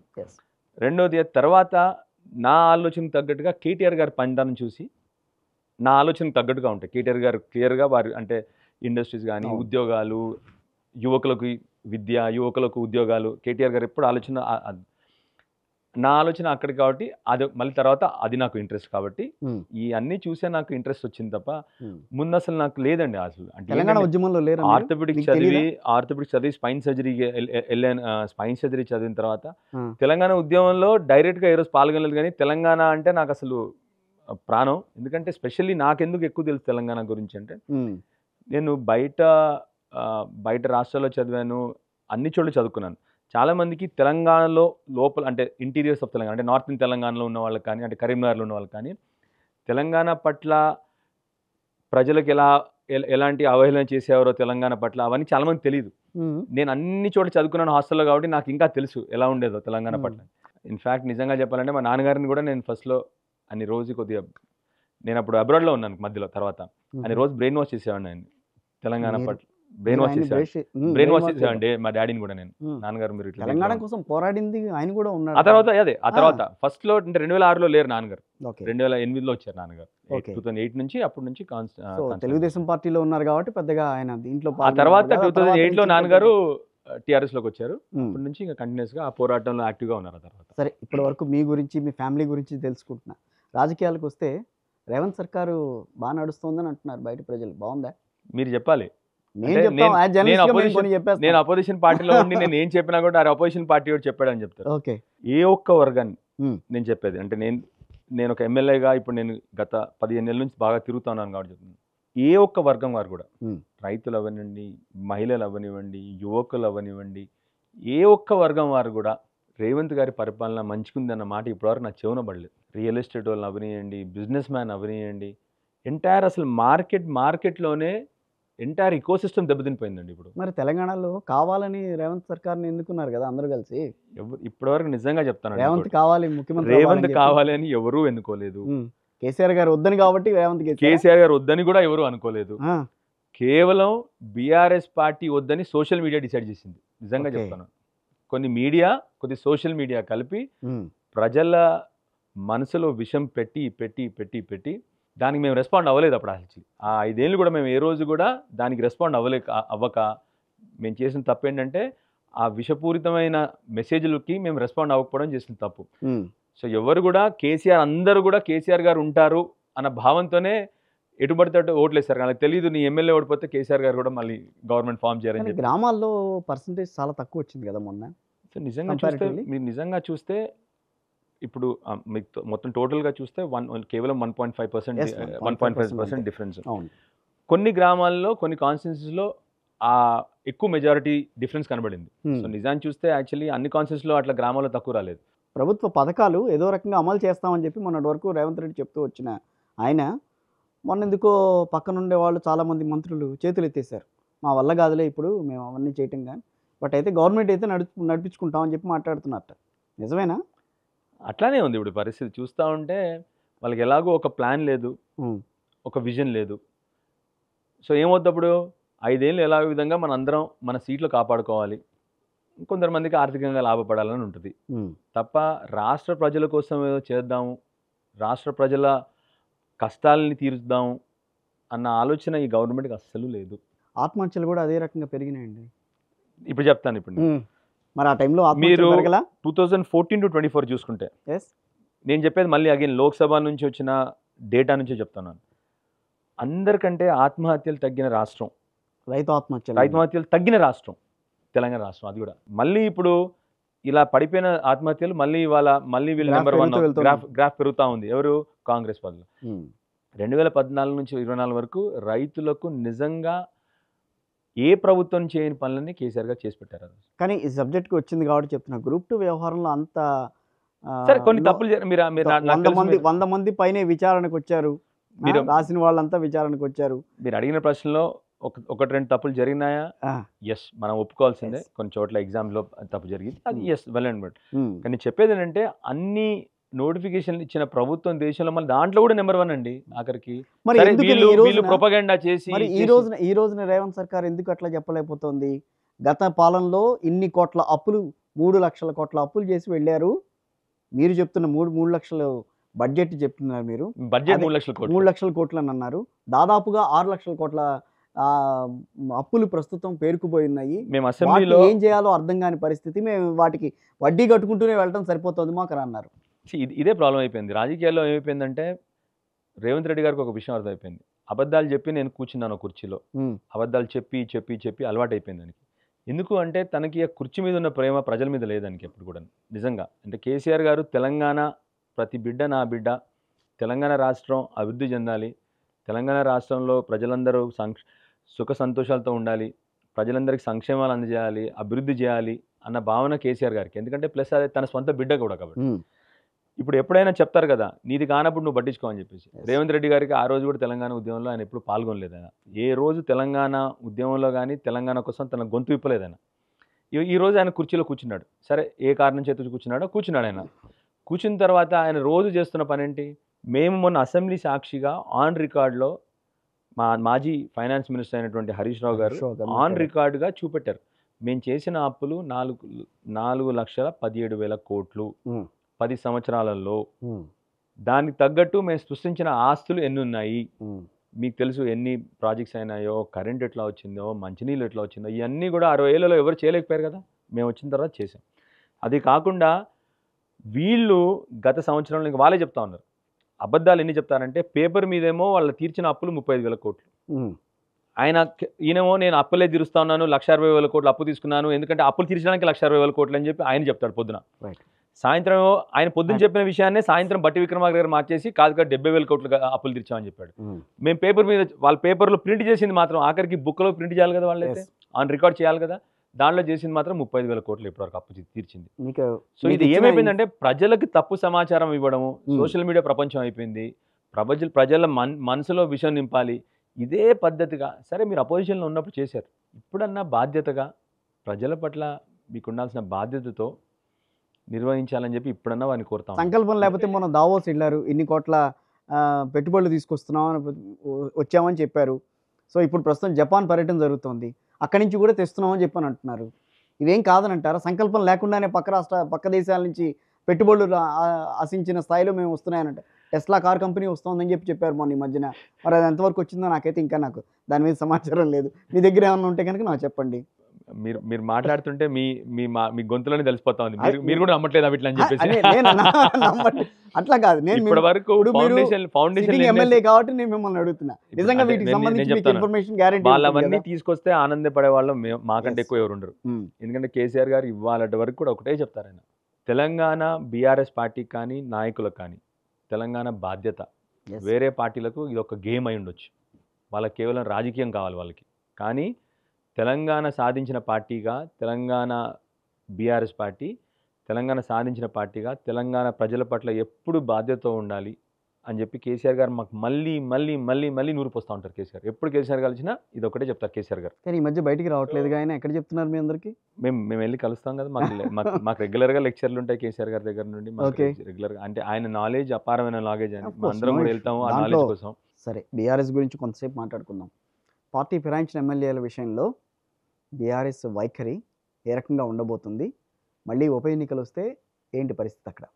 రెండోది తర్వాత నా ఆలోచనకు తగ్గట్టుగా కేటీఆర్ గారి పనిదానం చూసి నా ఆలోచనకు తగ్గట్టుగా ఉంటాయి. కేటీఆర్ గారు క్లియర్గా వారి అంటే ఇండస్ట్రీస్ కానీ, ఉద్యోగాలు, యువకులకు విద్య, యువకులకు ఉద్యోగాలు, కేటీఆర్ గారు ఎప్పుడు నా ఆలోచన అక్కడికి కాబట్టి అది మళ్ళీ తర్వాత అది నాకు ఇంట్రెస్ట్ కాబట్టి ఈ అన్ని చూసే నాకు ఇంట్రెస్ట్ వచ్చింది తప్ప ముందు అసలు నాకు లేదండి. అసలు అంటే ఆర్థోపెడిక్స్ చదివి స్పైన్ సర్జరీ చదివిన తర్వాత తెలంగాణ ఉద్యమంలో డైరెక్ట్గా ఏ రోజు పాల్గొనలేదు. కానీ తెలంగాణ అంటే నాకు అసలు ప్రాణం. ఎందుకంటే స్పెషల్లీ నాకెందుకు ఎక్కువ తెలుసు తెలంగాణ గురించి అంటే నేను బయట రాష్ట్రాల్లో చదివాను, అన్ని చోట్ల చదువుకున్నాను. చాలామందికి తెలంగాణలో లోపల అంటే ఇంటీరియర్స్ ఆఫ్ తెలంగాణ అంటే నార్త్ తెలంగాణలో ఉన్న వాళ్ళకి కానీ, అంటే కరీంనగర్లో ఉన్న వాళ్ళకి కానీ తెలంగాణ పట్ల ప్రజలకు ఎలాంటి అవహేళన చేసేవారో తెలంగాణ పట్ల అవన్నీ చాలామంది తెలియదు. నేను అన్ని చోట్ల చదువుకున్నాను హాస్టల్లో కాబట్టి నాకు ఇంకా తెలుసు ఎలా ఉండేదో తెలంగాణ పట్ల. ఇన్ఫ్యాక్ట్ నిజంగా చెప్పాలంటే మా నాన్నగారిని కూడా నేను ఫస్ట్లో అన్ని రోజు కొద్దిగా నేను అప్పుడు అబ్రాడ్లో ఉన్నాను మధ్యలో, తర్వాత అన్ని రోజు బ్రెయిన్ వాష్ చేసేవాడిని ఆయన తెలంగాణ పట్ల. బ్రెయిన్ వాష్ చేసేవాడి మా డాడీని కూడా నేను. నాన్నగారు మీరు తెలంగాణ కోసం పోరాడింది ఆయన కూడా ఉన్నారు. ఆ తర్వాత ఫస్ట్ లో అంటే 2006లో లేరు నాన్నగారు, 2008లో వచ్చారు నాన్నగారు. 2008 నుంచి అప్పటి నుంచి తెలుగుదేశం పార్టీలో ఉన్నారు కాబట్టి పెద్దగా ఆయన దీంట్లో. ఆ తర్వాత 2008లో నాన్నగారు టీఆర్ఎస్ లోకి వచ్చారు. అప్పటి నుంచి ఇంకా కంటిన్యూస్ గా ఆ పోరాటంలో యాక్టివ్ గా ఉన్నారు. ఆ తర్వాత సరే ఇప్పటి వరకు మీ గురించి మీ ఫ్యామిలీ గురించి తెలుసుకుంటున్నా. రాజకీయాలకు వస్తే రేవంత్ సర్కారు బాగా నడుస్తుందని అంటున్నారు బయట ప్రజలు, బాగుందా? మీరు చెప్పాలి. నేను అపోజిషన్ పార్టీలో ఉండి నేను ఏం చెప్పినా కూడా అపోజిషన్ పార్టీ వాడు చెప్పాడని చెప్తారు. ఏ ఒక్క వర్గాన్ని నేను చెప్పేది అంటే నేను ఒక ఎమ్మెల్యేగా ఇప్పుడు నేను గత 15 నెలల నుంచి బాగా తిరుగుతున్నాను కాబట్టి చెప్తున్నాను. ఏ ఒక్క వర్గం వారు కూడా, రైతులు అవనివ్వండి, మహిళలు అవనివ్వండి, యువకులు అవనివ్వండి, ఏ ఒక్క వర్గం వారు కూడా రేవంత్ గారి పరిపాలన మంచిగుందన్న మాట ఇప్పటివరకు నా చెవున పడలేదు. రియల్ ఎస్టేట్ వాళ్ళని అవనియండి, బిజినెస్ మ్యాన్ అవనియండి, ఎంటైర్ అసలు మార్కెట్లోనే ఎంటైర్ ఇకోసిస్టమ్ దెబ్బతినిపోయిందండి. ఇప్పుడు మరి తెలంగాణలో కావాలని రేవంత్ సర్కార్ని ఎన్నుకున్నారు కదా అందరూ కలిసి. ఇప్పటివరకు నిజంగా చెప్తాను, రేవంత్ కావాలి, ముఖ్యమంత్రి రేవంత్ కావాలి అని ఎవరూ ఎన్నుకోలేదు. కేసీఆర్ గారు వద్దని కాబట్టి కేసీఆర్ గారు వద్దని కూడా ఎవరు అనుకోలేదు. కేవలం బీఆర్ఎస్ పార్టీ వద్దని సోషల్ మీడియా డిసైడ్ చేసింది. నిజంగా చెప్తాను, కొన్ని మీడియా, కొద్ది సోషల్ మీడియా కలిపి ప్రజల మనసులో విషం పెట్టి పెట్టి పెట్టి పెట్టి దానికి మేము రెస్పాండ్ అవ్వలేదు. అప్పుడు అసలు ఆ 5 ఏళ్ళు కూడా మేము ఏ రోజు కూడా దానికి రెస్పాండ్ అవ్వక మేము చేసిన తప్పు ఏంటంటే ఆ విషపూరితమైన మెసేజ్లకి మేము రెస్పాండ్ అవ్వకపోవడం చేసిన తప్పు. సో ఎవరు కూడా అందరూ కూడా కేసీఆర్ గారు ఉంటారు అన్న భావంతోనే ఎటుబడితే ఓట్లేస్తారు. నాకు తెలియదు నీ ఎమ్మెల్యే ఓడిపోతే కేసీఆర్ గారు కూడా మళ్ళీ గవర్నమెంట్ ఫామ్ చేయాలని చెప్పి. గ్రామాల్లో పర్సంటేజ్ చాలా తక్కువ వచ్చింది కదా మొన్న. సో మీరు నిజంగా చూస్తే ఇప్పుడు మీకు మొత్తం టోటల్గా చూస్తే కేవలం 1.5% డిఫరెన్స్. కొన్ని గ్రామాల్లో కొన్ని కాన్స్టిట్యున్సీస్లో ఎక్కువ మెజారిటీ డిఫరెన్స్ కనబడింది. సో నిజాన్ని చూస్తే యాక్చువల్లీ అన్ని కాన్స్టిట్యున్సీలో అట్లా గ్రామాల్లో తక్కువ రాలేదు. ప్రభుత్వ పథకాలు ఏదో రకంగా అమలు చేస్తామని చెప్పి మొన్నటి వరకు రేవంత్ రెడ్డి చెప్తూ వచ్చిన ఆయన మొన్న ఎందుకో పక్కనుండే వాళ్ళు చాలామంది మంత్రులు చేతులు ఎత్తేసారు, మా వల్ల కాదులే ఇప్పుడు మేము అవన్నీ చేయటం కానీ, బట్ అయితే గవర్నమెంట్ అయితే నడిపించుకుంటామని చెప్పి మాట్లాడుతున్నట్ట. నిజమేనా? అట్లానే ఉంది ఇప్పుడు పరిస్థితి. చూస్తూ ఉంటే వాళ్ళకి ఎలాగో ఒక ప్లాన్ లేదు, ఒక విజన్ లేదు. సో ఏమవుద్దప్పుడు 5 ఏళ్ళు ఎలాగో విధంగా మన అందరం మన సీట్లు కాపాడుకోవాలి, కొంతమందికి ఆర్థికంగా లాభపడాలని ఉంటుంది తప్ప రాష్ట్ర ప్రజల కోసం ఏదో చేద్దాము, రాష్ట్ర ప్రజల కష్టాలని తీరుద్దాము అన్న ఆలోచన ఈ గవర్నమెంట్కి అస్సలు లేదు. ఆత్మహత్యలు కూడా అదే రకంగా పెరిగినాయండి. ఇప్పుడు చెప్తాను. ఇప్పుడు మరి ఆ టైంలో మీరు 2014 to 24 చూసుకుంటే నేను చెప్పేది మళ్ళీ అగైన్ లోక్సభ నుంచి వచ్చిన డేటా నుంచి చెప్తున్నాను. అందరికంటే ఆత్మహత్యలు తగ్గిన రాష్ట్రం, రైతు ఆత్మహత్యలు తగ్గిన రాష్ట్రం తెలంగాణ రాష్ట్రం. అది కూడా మళ్ళీ ఇప్పుడు ఇలా పడిపోయిన ఆత్మహత్యలు మళ్ళీ ఇవాళ మళ్ళీ వీళ్ళు నెంబర్ 1 గ్రాఫ్ పెరుగుతూ ఉంది. ఎవరు? కాంగ్రెస్ వాళ్ళు. 2014 నుంచి 24 వరకు రైతులకు నిజంగా ఏ ప్రభుత్వం చేయని పనులన్నీ కేసీఆర్ గారు చేసి పెట్టారు. కానీ ఈ సబ్జెక్ట్కి వచ్చింది కాబట్టి చెప్తున్నా, గ్రూప్ 2 వ్యవహారంలో అంత సరే కొన్ని తప్పులు 100 మంది పైనే విచారణకు వచ్చారు, రాసిన వాళ్ళంతా విచారణకు వచ్చారు. మీరు అడిగిన ప్రశ్నలో ఒకటి రెండు తప్పులు జరిగినాయా? ఎస్, మనం ఒప్పుకోవాల్సిందే. కొన్ని చోట్ల ఎగ్జామ్లో తప్పు జరిగింది, అది ఎస్ వెల్ అండ్ గుడ్. కానీ చెప్పేది ఏంటంటే అన్ని నోటిఫికేషన్లు ఇచ్చిన ప్రభుత్వం దేశంలో మళ్ళీ దాంట్లో కూడా నెంబర్ 1 అండి ఆఖరికి. వీళ్ళు ప్రొపగండా చేసి ఈ రోజున రేవంత్ సర్కార్ ఎందుకు అట్లా చెప్పలేకపోతుంది? గత పాలనలో ఇన్ని కోట్ల అప్పులు, 3 లక్షల కోట్ల అప్పులు చేసి వెళ్ళారు. మీరు చెప్తున్న 3 లక్షల బడ్జెట్ చెప్తున్నారు మీరు. బడ్జెట్ 3 లక్షల కోట్లు అని అన్నారు. దాదాపుగా 6 లక్షల కోట్ల అప్పులు ప్రస్తుతం పేరుకుపోయి ఉన్నాయి. మేము అసెంబ్లీలో ఏం చేయాలో అర్థం కాని పరిస్థితి. మేము వాటికి వడ్డీ కట్టుకుంటూనే వెళ్ళడం సరిపోతుంది మాకు అని అన్నారు. ఇదే ప్రాబ్లం అయిపోయింది రాజకీయాల్లో. ఏమైపోయిందంటే రేవంత్ రెడ్డి గారికి ఒక విషయం అర్థమైపోయింది. అబద్ధాలు చెప్పి నేను కూర్చున్నాను కుర్చీలో, అబద్ధాలు చెప్పి చెప్పి చెప్పి అలవాటు అయిపోయింది దానికి. ఎందుకు అంటే తనకి ఆ కుర్చీ మీద ఉన్న ప్రేమ ప్రజల మీద లేదానికి ఎప్పుడు కూడా. నిజంగా అంటే కేసీఆర్ గారు తెలంగాణ ప్రతి బిడ్డ నా బిడ్డ, తెలంగాణ రాష్ట్రం అభివృద్ధి చెందాలి, తెలంగాణ రాష్ట్రంలో ప్రజలందరూ సుఖ సంతోషాలతో ఉండాలి, ప్రజలందరికీ సంక్షేమాలు అందజేయాలి, అభివృద్ధి చేయాలి అన్న భావన కేసీఆర్ గారికి. ఎందుకంటే ప్లస్ అదే తన సొంత బిడ్డ కూడా కాబట్టి. ఇప్పుడు ఎప్పుడైనా చెప్తారు కదా నీది కానప్పుడు నువ్వు పట్టించుకో అని చెప్పేసి. రేవంత్ రెడ్డి గారికి ఆ రోజు కూడా తెలంగాణ ఉద్యమంలో ఆయన ఎప్పుడు పాల్గొనలేదు. ఆయన ఏ రోజు తెలంగాణ ఉద్యమంలో కానీ తెలంగాణ కోసం తన గొంతు విప్పలేదు ఆయన. ఈ రోజు ఆయన కుర్చీలో కూర్చున్నాడు. సరే ఏ కారణం చేత కూర్చున్నాడు ఆయన. కూర్చున్న తర్వాత ఆయన రోజు చేస్తున్న పని ఏంటి? మేము మొన్న అసెంబ్లీ సాక్షిగా ఆన్ రికార్డులో మాజీ ఫైనాన్స్ మినిస్టర్ అయినటువంటి హరీష్ రావు గారు ఆన్ రికార్డుగా చూపెట్టారు. మేము చేసిన అప్పులు 4,17,000 కోట్లు 10 సంవత్సరాలలో. దానికి తగ్గట్టు మేము సృష్టించిన ఆస్తులు ఎన్ని ఉన్నాయి మీకు తెలుసు, ఎన్ని ప్రాజెక్ట్స్ అయినాయో, కరెంట్ ఎట్లా వచ్చిందో, మంచినీళ్ళు ఎట్లా వచ్చిందో, ఇవన్నీ కూడా 60 ఏళ్లలో ఎవరు చేయలేకపోయారు కదా, మేము వచ్చిన తర్వాత చేసాం. అది కాకుండా వీళ్ళు గత సంవత్సరంలో ఇంకా వాళ్ళే చెప్తా ఉన్నారు. అబద్ధాలు ఎన్ని చెప్తారంటే పేపర్ మీదేమో వాళ్ళు తీర్చిన అప్పులు 35,000 కోట్లు. ఈయనేమో నేను అప్పులే తీరుస్తా ఉన్నాను, 1,60,000 కోట్లు అప్పు తీసుకున్నాను, ఎందుకంటే అప్పులు తీర్చడానికి 1,60,000 కోట్లు అని చెప్పి ఆయన చెప్తాడు పొద్దున. సాయంత్రం ఆయన పొద్దున చెప్పిన విషయాన్నే సాయంత్రం బట్టి విక్రమార్క గారు మార్చేసి కాదు 70,000 కోట్లు అప్పులు తీర్చామని చెప్పాడు. మేము పేపర్ మీద వాళ్ళ పేపర్లో ప్రింట్ చేసింది మాత్రం ఆఖరికి బుక్లో ప్రింట్ చేయాలి కదా, వాళ్ళైతే ఆన్ రికార్డ్ చేయాలి కదా, దాంట్లో చేసింది మాత్రం 35,000 కోట్లు ఇప్పటివరకు అప్పు తీర్చింది. సో ఇది ఏమైపోయిందంటే ప్రజలకు తప్పు సమాచారం ఇవ్వడము, సోషల్ మీడియా ప్రపంచం అయిపోయింది. ప్రజల మనసులో విషయం నింపాలి, ఇదే పద్ధతిగా. సరే మీరు అపోజిషన్లో ఉన్నప్పుడు చేశారు, ఇప్పుడన్నా బాధ్యతగా ప్రజల పట్ల మీకు ఉండాల్సిన బాధ్యతతో నిర్వహించాలని చెప్పి ఇప్పుడన్నా వారిని కోరుతాం. సంకల్పం లేకపోతే మనం దావోస్ వెళ్ళారు, ఇన్ని కోట్ల పెట్టుబడులు తీసుకొస్తున్నామని వచ్చామని చెప్పారు. సో ఇప్పుడు ప్రస్తుతం జపాన్ పర్యటన జరుగుతుంది, అక్కడి నుంచి కూడా తెస్తున్నామని చెప్పని అంటున్నారు. ఇవేం కాదని అంటారా? సంకల్పం లేకుండానే పక్క దేశాల నుంచి పెట్టుబడులు ఆశించిన స్థాయిలో మేము వస్తున్నాయనంటే టెస్లా కార్ కంపెనీ వస్తుందని చెప్పారు మొన్న ఈ మధ్యన. మరి అది ఎంతవరకు వచ్చిందో నాకైతే ఇంకా నాకు దాని మీద సమాచారం లేదు. మీ దగ్గర ఏమన్నా ఉంటే కనుక నాకు చెప్పండి. మీరు మాట్లాడుతుంటే మీ గొంతులోనే తెలిసిపోతా ఉంది, మీరు కూడా నమ్మట్లేదు అట్లా అని చెప్పేసి. అట్లా కాదు, నేను ఇప్పటి వరకు ఫౌండేషన్ ఎమ్మెల్యే కాబట్టి నేను మిమ్మల్ని అడుగుతున్నా. నిజంగా వీటికి సంబంధించి ఇన్ఫర్మేషన్ గ్యారెంటీ వాళ్ళవన్నీ తీసుకొస్తే ఆనందపడే వాళ్ళు మాకంటే ఎక్కువ ఎవరు ఉండరు. ఎందుకంటే కేసీఆర్ గారు ఇవాళ వరకు కూడా ఒకటే చెప్తారు, ఆయన తెలంగాణ బీఆర్ఎస్ పార్టీకి కానీ నాయకులకు కానీ తెలంగాణ బాధ్యత. వేరే పార్టీలకు ఇది ఒక గేమ్ అయి ఉండొచ్చు, వాళ్ళకి కేవలం రాజకీయం కావాలి వాళ్ళకి. కానీ తెలంగాణ సాధించిన పార్టీగా, తెలంగాణ బీఆర్ఎస్ పార్టీ తెలంగాణ సాధించిన పార్టీగా తెలంగాణ ప్రజల పట్ల ఎప్పుడు బాధ్యతతో ఉండాలి అని చెప్పి కేసీఆర్ గారు మాకు మళ్ళీ మళ్ళీ మళ్ళీ మళ్ళీ నూరిపోస్తూ ఉంటారు. కేసీఆర్ ఎప్పుడు కేసీఆర్ కలిసినా ఇది ఒకటే చెప్తారు కేసీఆర్ గారు. కానీ ఈ మధ్య బయటికి రావట్లేదు, ఆయన ఎక్కడ చెప్తున్నారు మీ అందరికీ? మేము వెళ్ళి కలుస్తాం కదా, మాకు రెగ్యులర్గా లెక్చర్లు ఉంటాయి కేసీఆర్ గారి దగ్గర నుండి. రెగ్యులర్గా అంటే ఆయన నాలెడ్జ్ అపారమైన నాలెడ్జ్ అని అందరం కూడా వెళ్తాము ఆ నాలెడ్జ్ కోసం. సరే, బీఆర్ఎస్ గురించి కొంతసేపు మాట్లాడుకుందాం. పార్టీ ఫిరాయించిన ఎమ్మెల్యేల విషయంలో బీఆర్ఎస్ వైఖరి ఏ రకంగా ఉండబోతుంది? మళ్ళీ ఉప ఎన్నికలు వస్తే ఏంటి పరిస్థితి అక్కడ?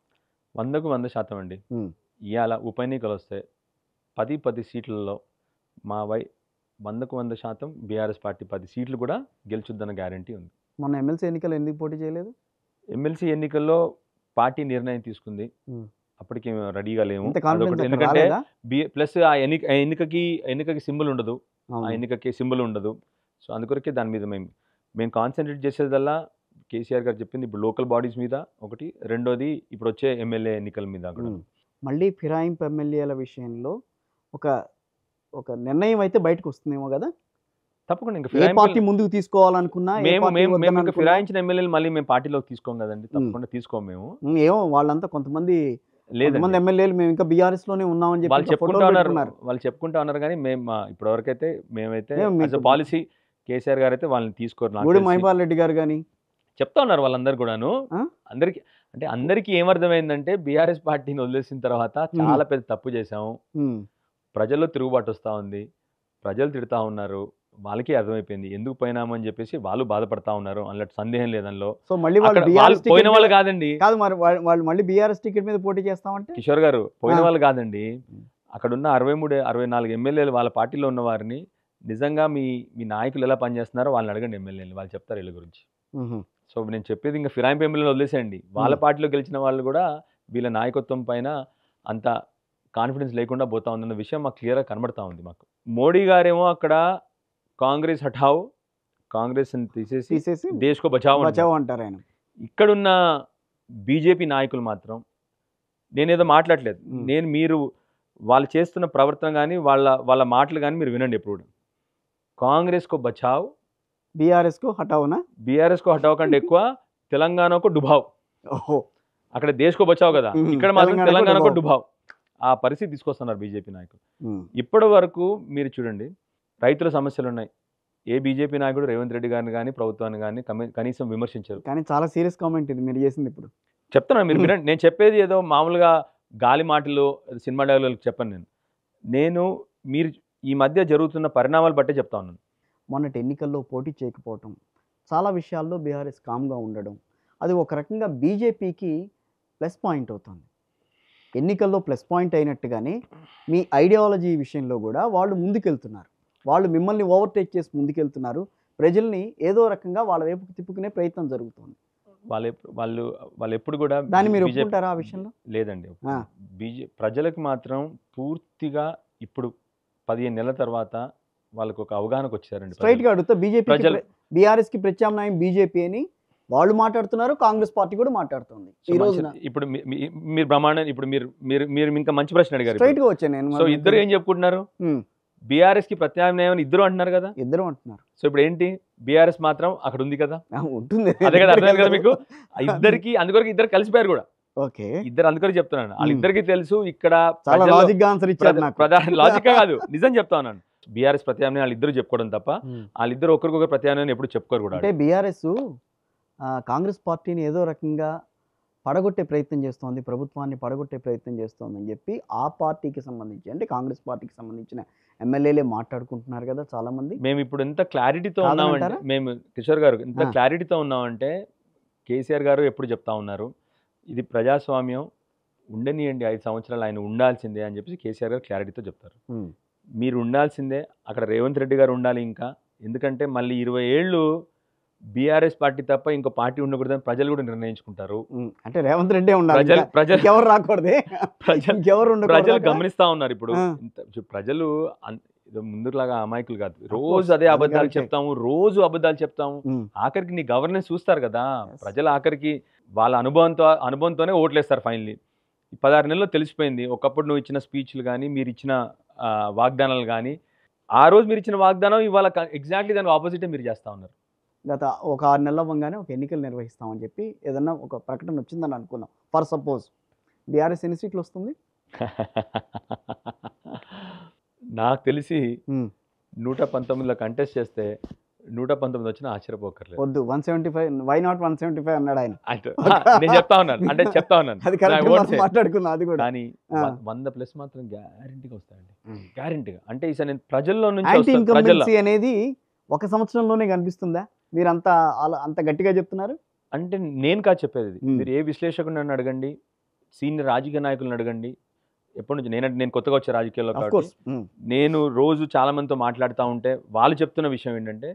100కు 100% అండి. ఇవాళ ఉప ఎన్నికలు వస్తే 10 సీట్లలో 100కు 100% బీఆర్ఎస్ పార్టీ 10 సీట్లు కూడా గెలుచుద్దన్న గ్యారంటీ ఉంది. మొన్న ఎమ్మెల్సీ ఎన్నికలు ఎందుకు పోటీ చేయలేదు? ఎమ్మెల్సీ ఎన్నికల్లో పార్టీ నిర్ణయం తీసుకుంది, అప్పటికి మేము రెడీగా లేము. ఇంత కాన్ఫిడెన్స్ అదొకటి. అక్కడ ఎందుకంటే రాలేదా? ప్లస్ ఆ ఎన్నికకి సింబల్ ఉండదు. ఆ అవును. ఎన్నికకి సింబల్ ఉండదు. సో అందుకొరకే దాని మీద మేము కాన్సన్ట్రేట్ చేసేదల్లా కేసీఆర్ గారు చెప్పింది ఇప్పుడు లోకల్ బాడీస్ మీద ఒకటి, రెండోది ఇప్పుడు వచ్చే ఎమ్మెల్యే ఎన్నికల మీద కూడా. మళ్ళీ ఫిరాయింపు ఎమ్మెల్యేల విషయంలో ఒక ఒక నిర్ణయం అయితే బయటకు వస్తుందేమో కదా. తప్పకుండా ఇంకా ఏ పార్టీ ముందుకు తీసుకోవాలనుకున్నా, ఏ మేము పార్టీ మేము మేము ఇంకా వద్దనుకున్నా, ఫిరాయించిన ఎమ్మెల్యేలు మళ్ళీ మేము పార్టీలోకి తీసుకోం కదండి. తప్పకుండా తీసుకోం మేము. ఏమో వాళ్ళంతా కొంతమంది లేదండి, ఎమ్మెల్యేలు మేము ఇంకా బీఆర్ఎస్ లోనే ఉన్నామని చెప్పి వాళ్ళు ఇంకా చెప్పుకుంటా ఫోటోలు ఉన్నారు. పెట్టుకున్నారు. వాళ్ళు చెప్పుకుంటా ఉన్నారు కానీ మేము ఇప్పటివరకైతే మేమైతే మేము యాజ్ అ పాలసీ కేసీఆర్ గారు అయితే వాళ్ళని తీసుకోరు. నాకు గూడి తెలిసి మహిపాల్ రెడ్డి గారు కానీ చెప్తా ఉన్నారు వాళ్ళందరూ కూడాను. ఆ? అందరికీ ఏమర్థమైందంటే బీఆర్ఎస్ పార్టీని వదిలేసిన తర్వాత చాలా పెద్ద తప్పు చేశాము, ప్రజల్లో తిరుగుబాటు వస్తూ ఉంది, ప్రజలు తిడతా ఉన్నారు, వాళ్ళకి అర్థమైపోయింది ఎందుకు పోయినామని చెప్పేసి వాళ్ళు బాధపడతా ఉన్నారు. అందులో సందేహం లేదంలో. సో మళ్ళీ వాళ్ళు అక్కడ బీఆర్ఎస్ వాళ్ళు పోయిన వాళ్ళు కాదండి కాదు, మరి వాళ్ళు మళ్ళీ బీఆర్ఎస్ టికెట్ మీద పోటీ చేస్తామంటే కిషోర్ గారు, పోయిన వాళ్ళు కాదండి. అక్కడున్న 64 ఎమ్మెల్యేలు వాళ్ళ పార్టీలో ఉన్న వారిని నిజంగా మీ నాయకులు ఎలా పనిచేస్తున్నారో వాళ్ళని అడగండి ఎమ్మెల్యేలు, వాళ్ళు చెప్తారు వీళ్ళ గురించి. సో నేను చెప్పేది ఇంకా ఫిరాయింపు ఎమ్మెల్యేలు వదిలేసేయండి. వాళ్ళ పార్టీలో గెలిచిన వాళ్ళు కూడా వీళ్ళ నాయకత్వం పైన అంత కాన్ఫిడెన్స్ లేకుండా పోతా ఉందన్న విషయం మాకు క్లియర్గా కనబడతా ఉంది. మాకు మోడీ గారేమో అక్కడ కాంగ్రెస్ హఠావ్, కాంగ్రెస్ తీసేసి దేశ్కో బచావ్ అంటారు ఆయన. ఇక్కడున్న బీజేపీ నాయకులు మాత్రం, నేనేదో మాట్లాడలేదు, మీరు వాళ్ళు చేస్తున్న ప్రవర్తన కానీ వాళ్ళ మాటలు కానీ మీరు వినండి ఎప్పుడు. కాంగ్రెస్కో బచావ్, బీఆర్ఎస్కో హఠావునా? బీఆర్ఎస్కో హఠావ్ కంటే ఎక్కువ తెలంగాణకు డుబావ్. అక్కడ దేశ్కో బచావ్ కదా, ఇక్కడ మాత్రం తెలంగాణకు డుబావ్. ఆ పరిస్థితి తీసుకొస్తున్నారు బీజేపీ నాయకులు. ఇప్పటి వరకు మీరు చూడండి, రైతుల సమస్యలు ఉన్నాయి, ఏ బీజేపీ నాయకుడు రేవంత్ రెడ్డి గారిని కానీ ప్రభుత్వాన్ని కానీ కనీసం విమర్శించారు. కానీ చాలా సీరియస్ కామెంట్ ఇది మీరు చేసింది. ఇప్పుడు చెప్తున్నాను, మీరు వినండి. నేను చెప్పేది ఏదో మామూలుగా గాలి మాటలు సినిమా డైలాగులకు చెప్పను. నేను మీరు ఈ మధ్య జరుగుతున్న పరిణామాలు బట్టే చెప్తా ఉన్నాను. మొన్నటి ఎన్నికల్లో పోటీ చేయకపోవటం, చాలా విషయాల్లో బీఆర్ఎస్ కామ్గా ఉండడం, అది ఒక రకంగా బీజేపీకి ప్లస్ పాయింట్ అవుతుంది. ఎన్నికల్లో ప్లస్ పాయింట్ అయినట్టుగానే మీ ఐడియాలజీ విషయంలో కూడా వాళ్ళు ముందుకెళ్తున్నారు. వాళ్ళు మిమ్మల్ని ఓవర్టేక్ చేసి ముందుకెళ్తున్నారు. ప్రజల్ని ఏదో రకంగా వాళ్ళ వైపుకి తిప్పుకునే ప్రయత్నం జరుగుతుంది. వాళ్ళు ఎప్పుడు కూడా దాన్ని మీరు ఒప్పుకుంటారా ఆ విషయంలో? లేదండి. ప్రజలకు మాత్రం పూర్తిగా ఇప్పుడు 15 నెలల తర్వాత వాళ్ళకు ఒక అవగాహనకు వచ్చారండి. స్ట్రైట్గా అడుగుతా, బీఆర్ఎస్కి ప్రత్యామ్నాయం బీజేపీ అని వాళ్ళు మాట్లాడుతున్నారు, కాంగ్రెస్ పార్టీ కూడా మాట్లాడుతుంది ఈ రోజున. ఇప్పుడు మీరు బ్రహ్మాండం, ఇప్పుడు మీరు ఇంకా మంచి ప్రశ్న అడిగారు. స్ట్రైట్గా వచ్చాను నేను. సో ఇద్దరు ఏం చెప్పుకుంటున్నారు? బీఆర్ఎస్ కి ప్రత్యామ్నాయం ఇద్దరు అంటున్నారు కదా. ఇద్దరు అంటున్నారు. సో ఇప్పుడు ఏంటి, బీఆర్ఎస్ మాత్రం అక్కడ ఉంది కదా, ఉంటుంది. అదే కదా, అర్థం కదా మీకు ఇద్దరికి. అందుకొరకు ఇద్దరు కలిసిపోయారు కూడా. ఓకే, ఇద్దరు అందుకొరకు చెప్తున్నాను, వాళ్ళిద్దరికి తెలుసు ఇక్కడ చాలా లాజిక్ గా ఆన్సర్ ఇచ్చారు నాకు. లాజిక్ కాదు, నిజం చెప్తా ఉన్నాను. బీఆర్ఎస్ ప్రత్యామ్నాయం వాళ్ళిద్దరు చెప్పుకోవడం తప్ప వాళ్ళిద్దరు ఒకరికొకరు ప్రత్యామ్నాయం ఎప్పుడు చెప్పుకోరు కూడా. అంటే బీఆర్ఎస్ కాంగ్రెస్ పార్టీని ఏదో రకంగా పడగొట్టే ప్రయత్నం చేస్తోంది, ప్రభుత్వాన్ని పడగొట్టే ప్రయత్నం చేస్తోందని చెప్పి ఆ పార్టీకి సంబంధించి, అంటే కాంగ్రెస్ పార్టీకి సంబంధించిన ఎమ్మెల్యేలే మాట్లాడుకుంటున్నారు కదా చాలా మంది. మేము ఇప్పుడు ఎంత క్లారిటీతో ఉన్నామంటే, మేము కిషోర్ గారు ఎంత క్లారిటీతో ఉన్నామంటే, కేసీఆర్ గారు ఎప్పుడు చెప్తా ఉన్నారు, ఇది ప్రజాస్వామ్యం, ఉండనియండి 5 సంవత్సరాలు ఆయన ఉండాల్సిందే అని చెప్పి కేసీఆర్ గారు క్లారిటీతో చెప్తారు. మీరు ఉండాల్సిందే, అక్కడ రేవంత్ రెడ్డి గారు ఉండాలి ఇంకా, ఎందుకంటే మళ్ళీ 20 ఏళ్ళు బీఆర్ఎస్ పార్టీ తప్ప ఇంకో పార్టీ ఉండకూడదని ప్రజలు కూడా నిర్ణయించుకుంటారు. అంటే రేవంత్ రెడ్డి ఉండాలి, ఎవరు రాకూడదు, ప్రజలు గమనిస్తా ఉన్నారు. ఇప్పుడు ప్రజలు ముందులాగా అమాయకులు కాదు, రోజు అదే అబద్ధాలు చెప్తాము, రోజు అబద్ధాలు చెప్తాము. ఆఖరికి నీ గవర్నెన్స్ చూస్తారు కదా ప్రజలు, ఆఖరికి వాళ్ళ అనుభవంతోనే ఓట్లేస్తారు. ఫైనల్లీ 16 నెలల్లో తెలిసిపోయింది. ఒకప్పుడు నువ్వు ఇచ్చిన స్పీచ్లు కానీ, మీరు ఇచ్చిన వాగ్దానాలు కానీ, ఆ రోజు మీరు ఇచ్చిన వాగ్దానం ఇవాళ ఎగ్జాక్ట్లీ దాని ఆపోజిటే మీరు చేస్తూ ఉన్నారు. గత ఒక 6 నెలల అవ్వగానే ఒక ఎన్నికలు నిర్వహిస్తామని చెప్పి ఏదన్నా ఒక ప్రకటన వచ్చిందని అనుకున్నాం. ఫర్ సపోజ్ బీఆర్ఎస్ ఎన్ని సీట్లు వస్తుంది? నాకు తెలిసి 119లో కంటెస్ట్ చేస్తే 119 వచ్చినా ఆశ్చర్యపోకర్లేదు. వద్దు, 175, వై నాట్ 175 అన్నాడు ఆయన. నేను చెప్తా ఉన్నాను అది మాట్లాడుకున్నా. అది కూడా కానీ 100+ మాత్రం గ్యారెంటీగా వస్తాయండి, గ్యారెంటీగా. అంటే ఈసారి నేను ప్రజల్లో నుంచి అనేది 1 సంవత్సరంలోనే కనిపిస్తుందా? మీరు అంత గట్టిగా చెప్తున్నారు. అంటే నేను కాదు చెప్పేది, మీరు ఏ విశ్లేషకుని నన్ను అడగండి, సీనియర్ రాజకీయ నాయకులను అడగండి. ఎప్పటి నుంచి నేను కొత్తగా వచ్చే రాజకీయాల్లో కాబట్టి నేను రోజు చాలా మందితో మాట్లాడుతూ ఉంటే వాళ్ళు చెప్తున్న విషయం ఏంటంటే,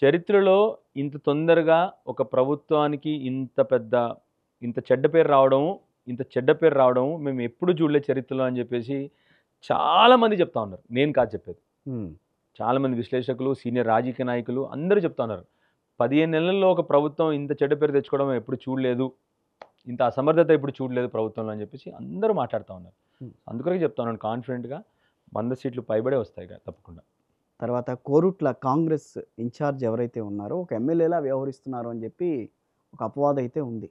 చరిత్రలో ఇంత తొందరగా ఒక ప్రభుత్వానికి ఇంత చెడ్డ పేరు రావడం ఇంత చెడ్డ పేరు రావడం మేము ఎప్పుడు చూడలేదు చరిత్రలో అని చెప్పేసి చాలామంది చెప్తా ఉన్నారు. నేను కాదు చెప్పేది, చాలామంది విశ్లేషకులు, సీనియర్ రాజకీయ నాయకులు అందరూ చెప్తా ఉన్నారు. 15 నెలల్లో ఒక ప్రభుత్వం ఇంత చెడ్డ పేరు తెచ్చుకోవడం ఎప్పుడు చూడలేదు, ఇంత అసమర్థత ఎప్పుడు చూడలేదు ప్రభుత్వంలో అని చెప్పేసి అందరూ మాట్లాడుతూ ఉన్నారు. అందుకనే చెప్తా ఉన్నాను కాన్ఫిడెంట్గా 100 సీట్లు పైబడే వస్తాయి తప్పకుండా. తర్వాత కోరుట్ల కాంగ్రెస్ ఇన్ఛార్జ్ ఎవరైతే ఉన్నారో ఒక ఎమ్మెల్యేలా వ్యవహరిస్తున్నారు అని చెప్పి ఒక అపవాదం అయితే ఉంది.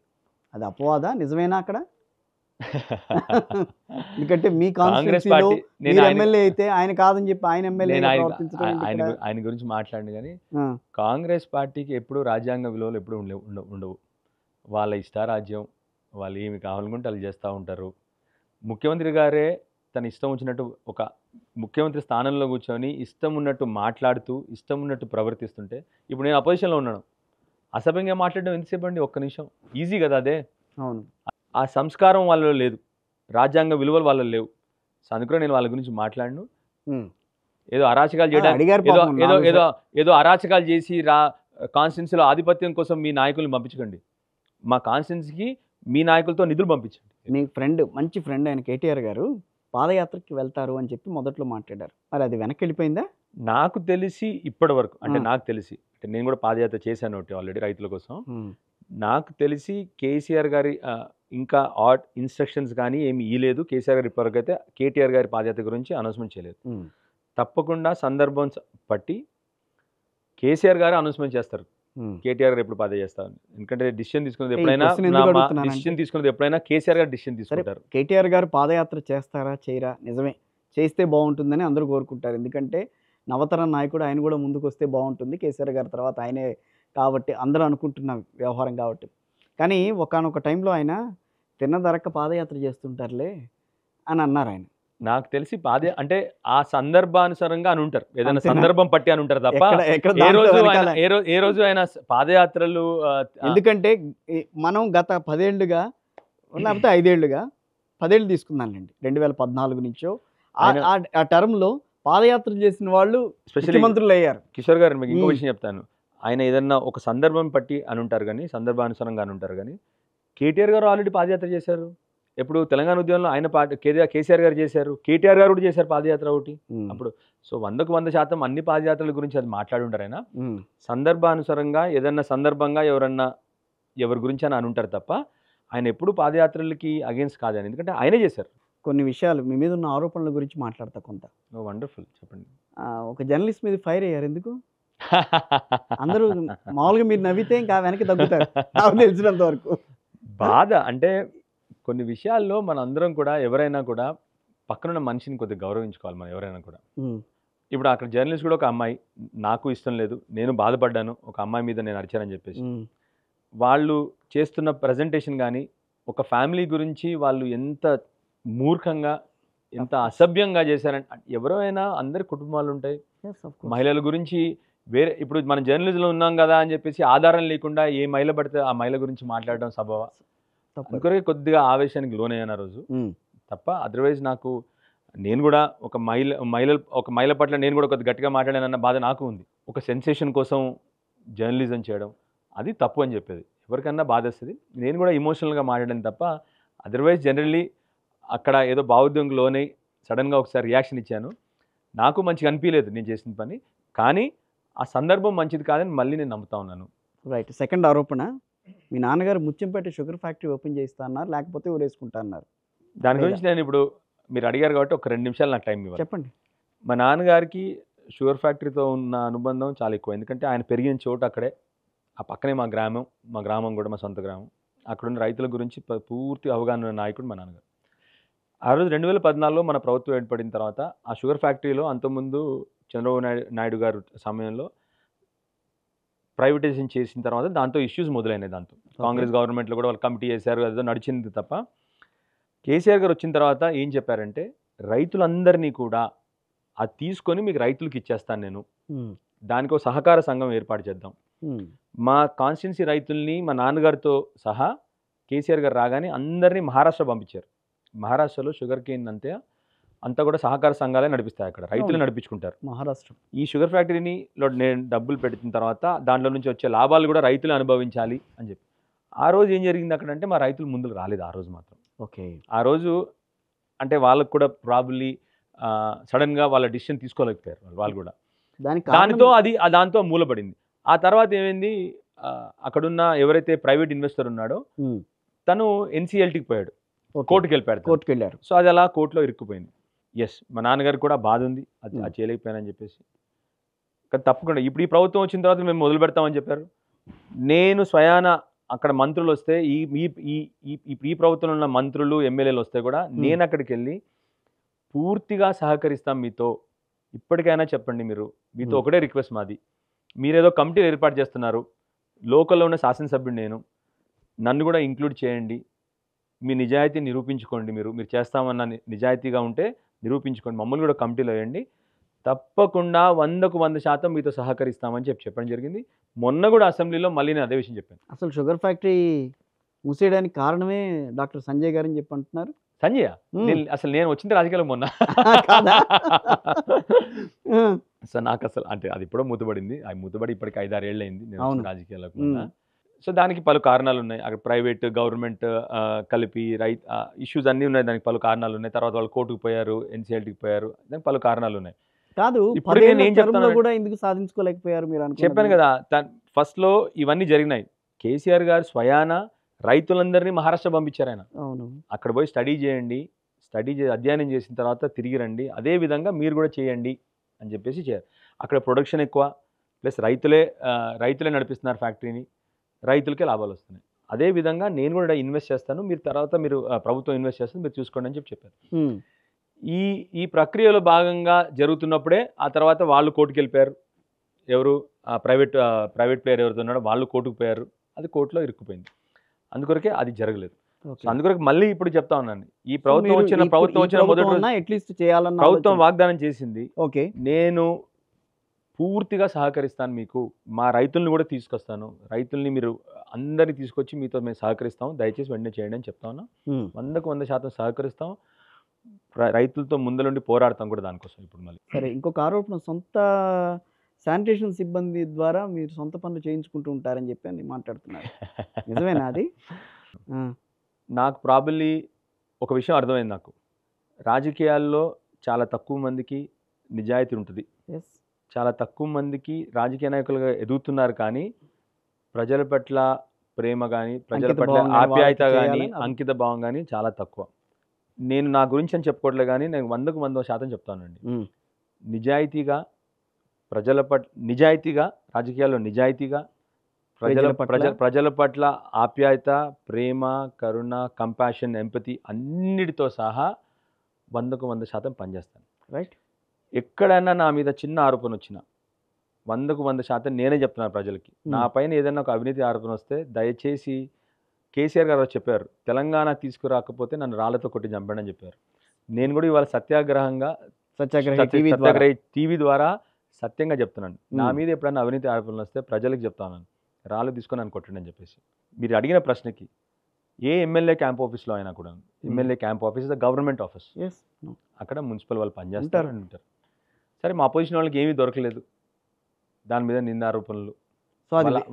అది అపవాదా నిజమేనా అక్కడ? ఎందుకంటే మీ కాంగ్రెస్లో ఎమ్మెల్యే అయితే ఆయన కాదని చెప్పి ఆయన ఎమ్మెల్యే ఆయన గురించి మాట్లాడండి. కానీ కాంగ్రెస్ పార్టీకి ఎప్పుడు రాజ్యాంగ విలువలు ఎప్పుడు ఉండవు. వాళ్ళ ఇష్టారాజ్యం, వాళ్ళు ఏమి కావాలనుకుంటే వాళ్ళు చేస్తూ ఉంటారు. ముఖ్యమంత్రి గారే తన ఇష్టం వచ్చినట్టు ఒక ముఖ్యమంత్రి స్థానంలో కూర్చొని ఇష్టం ఉన్నట్టు మాట్లాడుతూ ఇష్టం ఉన్నట్టు ప్రవర్తిస్తుంటే, ఇప్పుడు నేను అపోజిషన్లో ఉన్నాను, అసభ్యంగా మాట్లాడడం ఎంతసేపు అండి? ఒక్క నిమిషం, ఈజీ కదా అదే. అవును, ఆ సంస్కారం వాళ్ళలో లేదు, రాజ్యాంగ విలువలు వాళ్ళలో లేవు. సో అందుకనే నేను వాళ్ళ గురించి మాట్లాడను. ఏదో అరాచకాలు చేయడానికి ఏదో అరాచకాలు చేసి కాన్స్టిట్యున్సీలో ఆధిపత్యం కోసం మీ నాయకుల్ని పంపించకండి. మా కాన్స్టిట్యున్సీకి మీ నాయకులతో నిధులు పంపించండి. మీ ఫ్రెండ్, మంచి ఫ్రెండ్ ఆయన కేటీఆర్ గారు పాదయాత్రకి వెళ్తారు అని చెప్పి మొదట్లో మాట్లాడారు. మరి అది వెనక్కి వెళ్ళిపోయిందా? నాకు తెలిసి ఇప్పటి వరకు, అంటే నాకు తెలిసి, అంటే నేను కూడా పాదయాత్ర చేశాను ఆల్రెడీ రైతుల కోసం. నాకు తెలిసి కేసీఆర్ గారి ఇంకా ఇన్స్ట్రక్షన్స్ కానీ ఏమి ఇవ్వలేదు. కేసీఆర్ గారి ఇప్పటివరకు అయితే కేటీఆర్ గారి పాదయాత్ర గురించి అనౌన్స్మెంట్ చేయలేదు. తప్పకుండా సందర్భం పట్టి కేసీఆర్ గారు అనౌన్స్మెంట్ చేస్తారు కేటీఆర్ గారు ఎప్పుడు పాదయాత్ర చేస్తారు. ఎందుకంటే డిసిషన్ తీసుకున్నది ఎప్పుడైనా కేసీఆర్ గారు డిసిషన్ తీసుకుంటారు. కేటీఆర్ గారు పాదయాత్ర చేస్తారా చేయరా? నిజమే, చేస్తే బాగుంటుందని అందరూ కోరుకుంటారు. ఎందుకంటే నవతర నాయకుడు ఆయన కూడా ముందుకు వస్తే బాగుంటుంది, కేసీఆర్ గారి తర్వాత ఆయనే కాబట్టి అందరూ అనుకుంటున్న వ్యవహారం కాబట్టి. కానీ ఒకానొక టైంలో ఆయన తిన్నదరక్క పాదయాత్ర చేస్తుంటారులే అని అన్నారు ఆయన. నాకు తెలిసి అంటే ఆ సందర్భానుసారంగా అని ఉంటారు, ఏదైనా సందర్భం పట్టి అని ఉంటారు తప్ప ఏ రోజు ఆయన పాదయాత్రలు. ఎందుకంటే మనం గత 10 ఏళ్ళుగా లేకపోతే 5 ఏళ్ళుగా 10 ఏళ్ళు తీసుకున్నానండి, 2014 నుంచో ఆ టర్మ్లో పాదయాత్ర చేసిన వాళ్ళు ముఖ్యమంత్రులు అయ్యారు. కిషోర్ గారు మీకు ఇంకో విషయం చెప్తాను. ఆయన ఏదన్నా ఒక సందర్భం పట్టి అని ఉంటారు కానీ, సందర్భానుసారంగా అని ఉంటారు కానీ, కేటీఆర్ గారు ఆల్రెడీ పాదయాత్ర చేశారు. ఎప్పుడు తెలంగాణ ఉద్యమంలో ఆయన కేసీఆర్ గారు చేశారు, కేటీఆర్ గారు కూడా చేశారు పాదయాత్ర ఒకటి అప్పుడు. సో 100కు 100% అన్ని పాదయాత్రల గురించి అది మాట్లాడి ఉంటారు ఆయన. సందర్భానుసారంగా ఏదన్నా సందర్భంగా ఎవరి గురించి అని ఉంటారు తప్ప ఆయన ఎప్పుడు పాదయాత్రలకి అగేన్స్ట్ కాదని. ఎందుకంటే ఆయనే చేశారు. కొన్ని విషయాలు మీ మీద ఉన్న ఆరోపణల గురించి మాట్లాడతా కొంత. వండర్ఫుల్, చెప్పండి. ఒక జర్నలిస్ట్ మీద ఫైర్ అయ్యారు, ఎందుకు? అందరూ మామూలుగా మీరు నవ్వితే ఇంకా వెనక్కి తగ్గుతారు నాకు తెలిసినంత వరకు. బాధ అంటే కొన్ని విషయాల్లో మన అందరం కూడా, ఎవరైనా కూడా పక్కనున్న మనిషిని కొద్దిగా గౌరవించుకోవాలి మనం ఎవరైనా కూడా. ఇప్పుడు అక్కడ జర్నలిస్ట్ కూడా ఒక అమ్మాయి, నాకు ఇష్టం లేదు, నేను బాధపడ్డాను ఒక అమ్మాయి మీద నేను అరిచానని చెప్పేసి, వాళ్ళు చేస్తున్న ప్రజెంటేషన్ కానీ, ఒక ఫ్యామిలీ గురించి వాళ్ళు ఎంత మూర్ఖంగా ఎంత అసభ్యంగా చేశారంటే, ఎవరైనా అందరి కుటుంబాలు ఉంటాయి, మహిళల గురించి వేరే, ఇప్పుడు మనం జర్నలిజంలో ఉన్నాం కదా అని చెప్పేసి ఆధారం లేకుండా ఏ మహిళ పడితే ఆ మహిళ గురించి మాట్లాడడం సబబా? అందుకే కొద్దిగా ఆవేశానికి లోనయ్యాను ఆ రోజు తప్ప. అదర్వైజ్ నేను కూడా ఒక మహిళ పట్ల నేను కూడా కొద్దిగా గట్టిగా మాట్లాడానన్న బాధ నాకు ఉంది. ఒక సెన్సేషన్ కోసం జర్నలిజం చేయడం అది తప్పు అని చెప్పేది ఎవరికన్నా బాధ వస్తుంది. నేను కూడా ఇమోషనల్గా మాట్లాడాను తప్ప, అదర్వైజ్ జనరల్లీ అక్కడ ఏదో భావోద్వేగంకి లోనై సడన్గా ఒకసారి రియాక్షన్ ఇచ్చాను. నాకు మంచిగా అనిపించలేదు నేను చేసిన పని, కానీ ఆ సందర్భం మంచిది కాదని మళ్ళీ నేను నమ్ముతా ఉన్నాను. రైట్. సెకండ్ ఆరోపణ, మీ నాన్నగారు ముత్యంపేట షుగర్ ఫ్యాక్టరీ ఓపెన్ చేస్తా అన్నారు, లేకపోతే ఊరేసుకుంటా అన్నారు. దాని గురించి నేను ఇప్పుడు మీరు అడిగారు కాబట్టి ఒక 2 నిమిషాలు నాకు టైం ఇవ్వాలి. చెప్పండి. మా నాన్నగారికి షుగర్ ఫ్యాక్టరీతో ఉన్న అనుబంధం చాలా ఎక్కువ. ఎందుకంటే ఆయన పెరిగిన చోటు అక్కడే, ఆ పక్కనే మా గ్రామం కూడా మా సొంత గ్రామం. అక్కడున్న రైతుల గురించి పూర్తి అవగాహన ఉన్న నాయకుడు మా నాన్నగారు. ఆ రోజు 2014లో మన ప్రభుత్వం ఏర్పడిన తర్వాత ఆ షుగర్ ఫ్యాక్టరీలో అంతకుముందు చంద్రబాబు నాయుడు గారు సమయంలో ప్రైవేటైజేషన్ చేసిన తర్వాత దాంతో ఇష్యూస్ మొదలైనాయి. దాంతో కాంగ్రెస్ గవర్నమెంట్లో కూడా వాళ్ళు కమిటీ చేశారు, అదో నడిచింది తప్ప. కేసీఆర్ గారు వచ్చిన తర్వాత ఏం చెప్పారంటే, రైతులందరినీ కూడా అది తీసుకొని మీకు రైతులకు ఇచ్చేస్తాను నేను, దానికి ఒక సహకార సంఘం ఏర్పాటు చేద్దాం. మా కాన్స్టిట్యున్సీ రైతుల్ని మా నాన్నగారితో సహా కేసీఆర్ గారు రాగానే అందరినీ మహారాష్ట్ర పంపించారు. మహారాష్ట్రలో షుగర్ కేన్ అంతా కూడా సహకార సంఘాలే నడిపిస్తాయి, అక్కడ రైతులు నడిపించుకుంటారు మహారాష్ట్ర. ఈ షుగర్ ఫ్యాక్టరీని నేను డబ్బులు పెట్టిన తర్వాత దాంట్లో నుంచి వచ్చే లాభాలు కూడా రైతులు అనుభవించాలి అని చెప్పి. ఆ రోజు ఏం జరిగింది అక్కడ అంటే, మా రైతులు ముందుకు రాలేదు ఆ రోజు మాత్రం. ఓకే. ఆ రోజు అంటే వాళ్ళకు కూడా ప్రాబబ్లీ సడన్గా వాళ్ళ డిసిషన్ తీసుకోలేకపోయారు వాళ్ళు కూడా. దానితో దాంతో మూలపడింది. ఆ తర్వాత ఏమైంది, అక్కడున్న ఎవరైతే ప్రైవేట్ ఇన్వెస్టర్ ఉన్నాడో తను ఎన్సిఎల్టీకి పోయాడు, కోర్టుకి వెళ్ళిపోయాడు. సో అది అలా కోర్టులో ఇరుక్కుపోయింది. ఎస్, మా నాన్నగారు కూడా బాధ ఉంది, అది చేయలేకపోయానని చెప్పేసి. కానీ తప్పకుండా ఇప్పుడు ఈ ప్రభుత్వం వచ్చిన తర్వాత మేము మొదలు పెడతామని చెప్పారు. నేను స్వయాన అక్కడ మంత్రులు వస్తే ఈ ప్రభుత్వంలో ఉన్న మంత్రులు ఎమ్మెల్యేలు వస్తే కూడా నేను అక్కడికి వెళ్ళి పూర్తిగా సహకరిస్తాం మీతో, ఇప్పటికైనా చెప్పండి మీతో ఒకటే రిక్వెస్ట్ మాది, మీరేదో కమిటీలు ఏర్పాటు చేస్తున్నారు, లోకల్లో ఉన్న శాసనసభ్యుడు నేను, నన్ను కూడా ఇంక్లూడ్ చేయండి, మీ నిజాయితీ నిరూపించుకోండి, మీరు చేస్తామన్న నిజాయితీగా ఉంటే నిరూపించుకోండి, మమ్మల్ని కూడా కమిటీలో వేయండి, తప్పకుండా 100కు 100% మీతో సహకరిస్తామని చెప్పడం జరిగింది. మొన్న కూడా అసెంబ్లీలో మళ్ళీ నేను అదే విషయం చెప్పాను. అసలు షుగర్ ఫ్యాక్టరీ మూసేయడానికి కారణమే డాక్టర్ సంజయ్ గారు అని చెప్పి అంటున్నారు. సంజయ్ అసలు నేను వచ్చింది రాజకీయాలకు మొన్న. సో నాకు అసలు అంటే అది ఎప్పుడో మూతబడింది, అది మూతబడి ఇప్పటికి 5-6 ఏళ్ళు అయింది నేను రాజకీయాలకు మొన్న. సో దానికి పలు కారణాలు ఉన్నాయి. అక్కడ ప్రైవేట్ గవర్నమెంట్ కలిపి ఇష్యూస్ అన్నీ ఉన్నాయి, దానికి పలు కారణాలు ఉన్నాయి. తర్వాత వాళ్ళు కోర్టుకు పోయారు, ఎన్సిఎల్టీకి పోయారు, దానికి పలు కారణాలు ఉన్నాయి. కాదు, ఇప్పుడు నేను ఏం చెప్తాను కూడా ఎందుకు సాధించుకోలేకపోయారు మీరు అని చెప్పాను కదా. ఫస్ట్లో ఇవన్నీ జరిగినాయి. కేసీఆర్ గారు స్వయాన రైతులందరినీ మహారాష్ట్ర పంపించారు ఆయన. అవును, అక్కడ పోయి స్టడీ చేయండి, అధ్యయనం చేసిన తర్వాత తిరిగి రండి, అదే విధంగా మీరు కూడా చేయండి అని చెప్పేసి చేయాలి. అక్కడ ప్రొడక్షన్ ఎక్కువ, ప్లస్ రైతులే నడిపిస్తున్నారు ఫ్యాక్టరీని, రైతులకే లాభాలు వస్తున్నాయి. అదే విధంగా నేను కూడా ఇన్వెస్ట్ చేస్తాను, మీరు ప్రభుత్వం ఇన్వెస్ట్ చేస్తాను, మీరు చూసుకోండి అని చెప్పారు. ఈ ప్రక్రియలో భాగంగా జరుగుతున్నప్పుడే ఆ తర్వాత వాళ్ళు కోర్టుకు వెళ్ళిపోయారు. ఎవరు ప్రైవేట్ ప్లేయర్ ఎవరితో ఉన్నాడో వాళ్ళు కోర్టుకు పోయారు, అది కోర్టులో ఇరుక్కుపోయింది. అందుకొరకే అది జరగలేదు. అందుకొరకు మళ్ళీ ఇప్పుడు చెప్తా ఉన్నాను, ఈ ప్రభుత్వం వచ్చిన ప్రభుత్వం వాగ్దానం చేసింది, నేను పూర్తిగా సహకరిస్తాను మీకు, మా రైతుల్ని కూడా తీసుకొస్తాను, రైతుల్ని మీరు అందరినీ తీసుకొచ్చి మీతో మేము సహకరిస్తాం, దయచేసి వెంటనే చేయండి అని చెప్తా ఉన్నాం. 100కు 100% సహకరిస్తాం, రైతులతో ముందలుండి పోరాడతాం కూడా దానికోసం. ఇప్పుడు మళ్ళీ సరే, ఇంకొక ఆరోపణ, సొంత శానిటేషన్ సిబ్బంది ద్వారా మీరు సొంత పనులు చేయించుకుంటూ ఉంటారని చెప్పి అని మాట్లాడుతున్నారు, నిజమేనా అది? నాకు ప్రాబబ్లీ ఒక విషయం అర్థమైంది, నాకు రాజకీయాల్లో చాలా తక్కువ మందికి నిజాయితీ ఉంటుంది, చాలా తక్కువ మందికి రాజకీయ నాయకులుగా ఎదుగుతున్నారు, కానీ ప్రజల పట్ల ప్రేమ కానీ, ప్రజల పట్ల ఆప్యాయత కానీ, అంకిత భావం కానీ చాలా తక్కువ. నేను నా గురించి అని చెప్పుకోవట్లే, కానీ నేను 100కు 100% చెప్తానండి. నిజాయితీగా నిజాయితీగా రాజకీయాల్లో నిజాయితీగా ప్రజల పట్ల ఆప్యాయత, ప్రేమ, కరుణ, కంపాషన్, ఎంపతి అన్నిటితో సహా 100కు 100% పనిచేస్తాను. రైట్. ఎక్కడైనా నా మీద చిన్న ఆరోపణ వచ్చినా 100కు 100% నేనే చెప్తున్నాను ప్రజలకి. నా పైన ఏదైనా ఒక అవినీతి ఆరోపణ వస్తే దయచేసి, కేసీఆర్ గారు చెప్పారు, తెలంగాణ తీసుకురాకపోతే నన్ను రాళ్లతో కొట్టి చంపండి అని చెప్పారు. నేను కూడా ఇవాళ సత్యాగ్రహి టీవీ ద్వారా సత్యంగా చెప్తున్నాను, నా మీద ఎప్పుడైనా అవినీతి ఆరోపణలు వస్తే ప్రజలకు చెప్తాను, రాళ్ళు తీసుకొని నన్ను కొట్టండి అని చెప్పేసి. మీరు అడిగిన ప్రశ్నకి, ఏ ఎమ్మెల్యే క్యాంప్ ఆఫీస్లో అయినా కూడా, MLA camp office is the government office, అక్కడ మున్సిపల్ వాళ్ళు పనిచేస్తారు అని ఉంటారు. సరే, మా అపోజిషన్ వాళ్ళకి ఏమీ దొరకలేదు, దాని మీద నిందారోపణలు,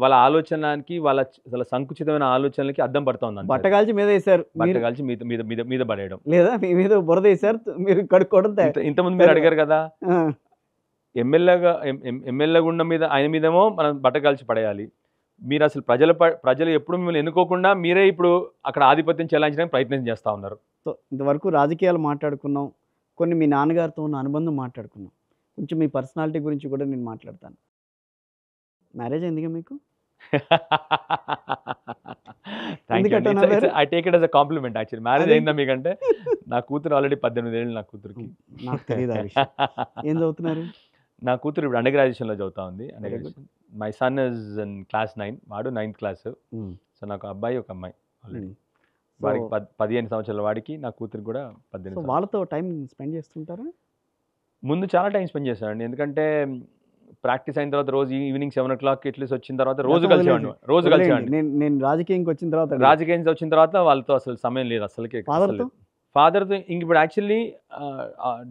వాళ్ళ ఆలోచనకి, వాళ్ళ సంకుచితమైన ఆలోచనలకి అద్దం పడతా ఉంది. బట్టగాల్చి మీద వేసారు, బట్టగాల్చి మీద పడేయడం లేదా మీ మీద బురద వేసారు, మీరు కడుక్కోవడం. ఇంతకుముందు మీరు అడిగారు కదా, ఎమ్మెల్యే గుండం మీద ఆయన మీదేమో మనం బట్టగాల్చి పడేయాలి. మీరు అసలు ప్రజలు ఎప్పుడు మిమ్మల్ని ఎన్నుకోకుండా మీరే ఇప్పుడు అక్కడ ఆధిపత్యం చెలాయించడానికి ప్రయత్నం చేస్తూ ఉన్నారు. సో ఇంతవరకు రాజకీయాలు మాట్లాడుకున్నాం, కొన్ని మీ నాన్నగారితో ఉన్న అనుబంధం మాట్లాడుకున్నాం, కొంచెం మీ పర్సనాలిటీ గురించి కూడా నేను మాట్లాడతాను. మ్యారేజ్ అయిందిగా మీకు? I take it as a compliment actually. Marriage అయిందా మీకంటే? నా కూతురు ఆల్రెడీ 18 ఏళ్ళు. నా కూతురికి నాకు తెలియదు ఆ విషయం. ఏం చదువుతున్నారు? నా కూతురు ఇప్పుడు అండర్ గ్రాడ్యుయేషన్లో చదువుతా ఉంది. My son is in class 9, వాడు 9th క్లాస్. సో నాకు అబ్బాయి ఒక అమ్మాయి ఆల్రెడీ. వాడికి 15 సంవత్సరాల వాడికి, నా కూతురికి కూడా 18. వాళ్ళతో టైం స్పెండ్ చేస్తుంటారా? ముందు చాలా టైం స్పెండ్ చేశానండి, ఎందుకంటే ప్రాక్టీస్ అయిన తర్వాత రోజు ఈవినింగ్ 7 o'clock ఎట్లీస్ట్ వచ్చిన తర్వాత రోజు కలిసేవాడిని. నేను రాజకీయంకి వచ్చిన తర్వాత వాళ్ళతో అసలు సమయం లేదు అసలుకే. ఫాదర్తో ఇంక ఇప్పుడు యాక్చువల్లీ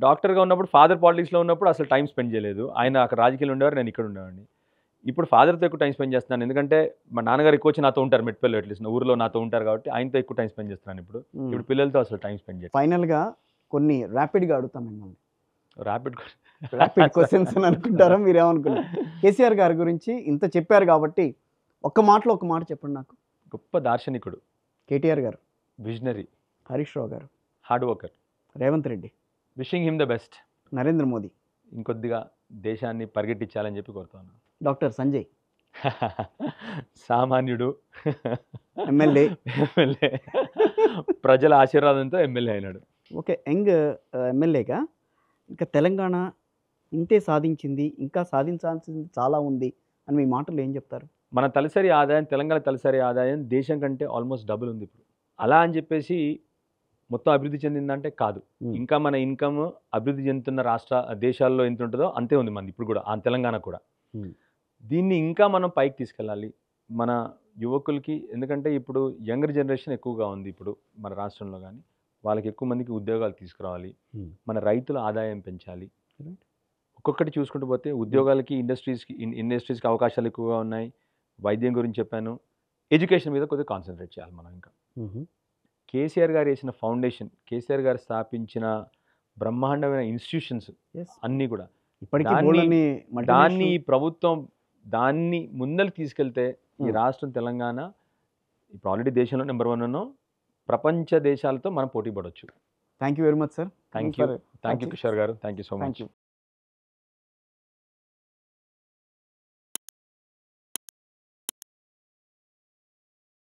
డాక్టర్గా ఉన్నప్పుడు, ఫాదర్ పాలిటిక్స్లో ఉన్నప్పుడు అసలు టైం స్పెండ్ చేయలేదు. ఆయన అక్కడ రాజకీయాలు ఉండేవారు, నేను ఇక్కడ ఉండేవాడిని. ఇప్పుడు ఫాదర్తో ఎక్కువ టైం స్పెండ్ చేస్తున్నాను, ఎందుకంటే మా నాన్నగారు ఎక్కువ వచ్చి నాతో ఉంటారు, మెట్పల్లి అట్లీస్ట్ ఊరిలో నాతో ఉంటారు కాబట్టి ఆయనతో ఎక్కువ టైం స్పెండ్ చేస్తున్నాను. ఇప్పుడు పిల్లలతో అసలు టైం స్పెండ్ చేస్తాను. ఫైనల్గా కొన్ని ర్యాపిడ్గా అడుగుతాం మిమ్మల్ని, ర్యాపిడ్ క్వశ్చన్స్ అని అనుకుంటారా మీరేమనుకున్నారు? కేసీఆర్ గారి గురించి ఇంత చెప్పారు కాబట్టి ఒక్క మాటలో ఒక మాట చెప్పండి నాకు. గొప్ప దార్శనికుడు, కేటీఆర్ గారు, విజనరీ, హరీష్ రావు గారు, hard worker, Revanth Reddy, wishing him the best, Narendra Modi, ఇంకొద్దిగా దేశాన్ని పరిగెట్టించాలని చెప్పి కోరుతాను. డాక్టర్ సంజయ్, సామాన్యుడు, ఎమ్మెల్యే, ప్రజల ఆశీర్వాదంతో ఎమ్మెల్యే అయినాడు. ఓకే, యంగ్ ఎమ్మెల్యేగా ఇంకా తెలంగాణ ఇంతే సాధించింది, ఇంకా సాధించాల్సింది చాలా ఉంది అని మీ మాటలు ఏం చెప్తారు? మన తలసరి ఆదాయం, తెలంగాణ తలసరి ఆదాయం దేశం కంటే ఆల్మోస్ట్ డబుల్ ఉంది ఇప్పుడు. అలా అని చెప్పేసి మొత్తం అభివృద్ధి చెందిందంటే కాదు. ఇంకా మన ఇన్కమ్ అభివృద్ధి చెందుతున్న దేశాల్లో ఎంత ఉంటుందో అంతే ఉంది మనది ఇప్పుడు కూడా, ఆ తెలంగాణ కూడా. దీన్ని ఇంకా మనం పైకి తీసుకెళ్ళాలి మన యువకులకి, ఎందుకంటే ఇప్పుడు యంగర్ జనరేషన్ ఎక్కువగా ఉంది ఇప్పుడు మన రాష్ట్రంలో, కానీ వాళ్ళకి ఎక్కువ మందికి ఉద్యోగాలు తీసుకురావాలి. మన రైతుల ఆదాయం పెంచాలి. ఒక్కొక్కటి చూసుకుంటూ పోతే ఉద్యోగాలకి, ఇండస్ట్రీస్కి అవకాశాలు ఎక్కువగా ఉన్నాయి. వైద్యం గురించి చెప్పాను, ఎడ్యుకేషన్ మీద కొద్దిగా కాన్సన్ట్రేట్ చేయాలి మనం. ఇంకా కేసీఆర్ గారు వేసిన ఫౌండేషన్, కేసీఆర్ గారు స్థాపించిన బ్రహ్మాండమైన ఇన్స్టిట్యూషన్స్ అన్నీ కూడా దాన్ని ప్రభుత్వం దాన్ని ముందరికి తీసుకెళ్తే ఈ రాష్ట్రం తెలంగాణ ఇప్పుడు ఆల్రెడీ దేశంలో నెంబర్ 1 ఉన్నాం, ప్రపంచ దేశాలతో మనం పోటీ పడవచ్చు. Thank you very much sir. Thank you Kishore గారు, థ్యాంక్ యూ సో మచ్.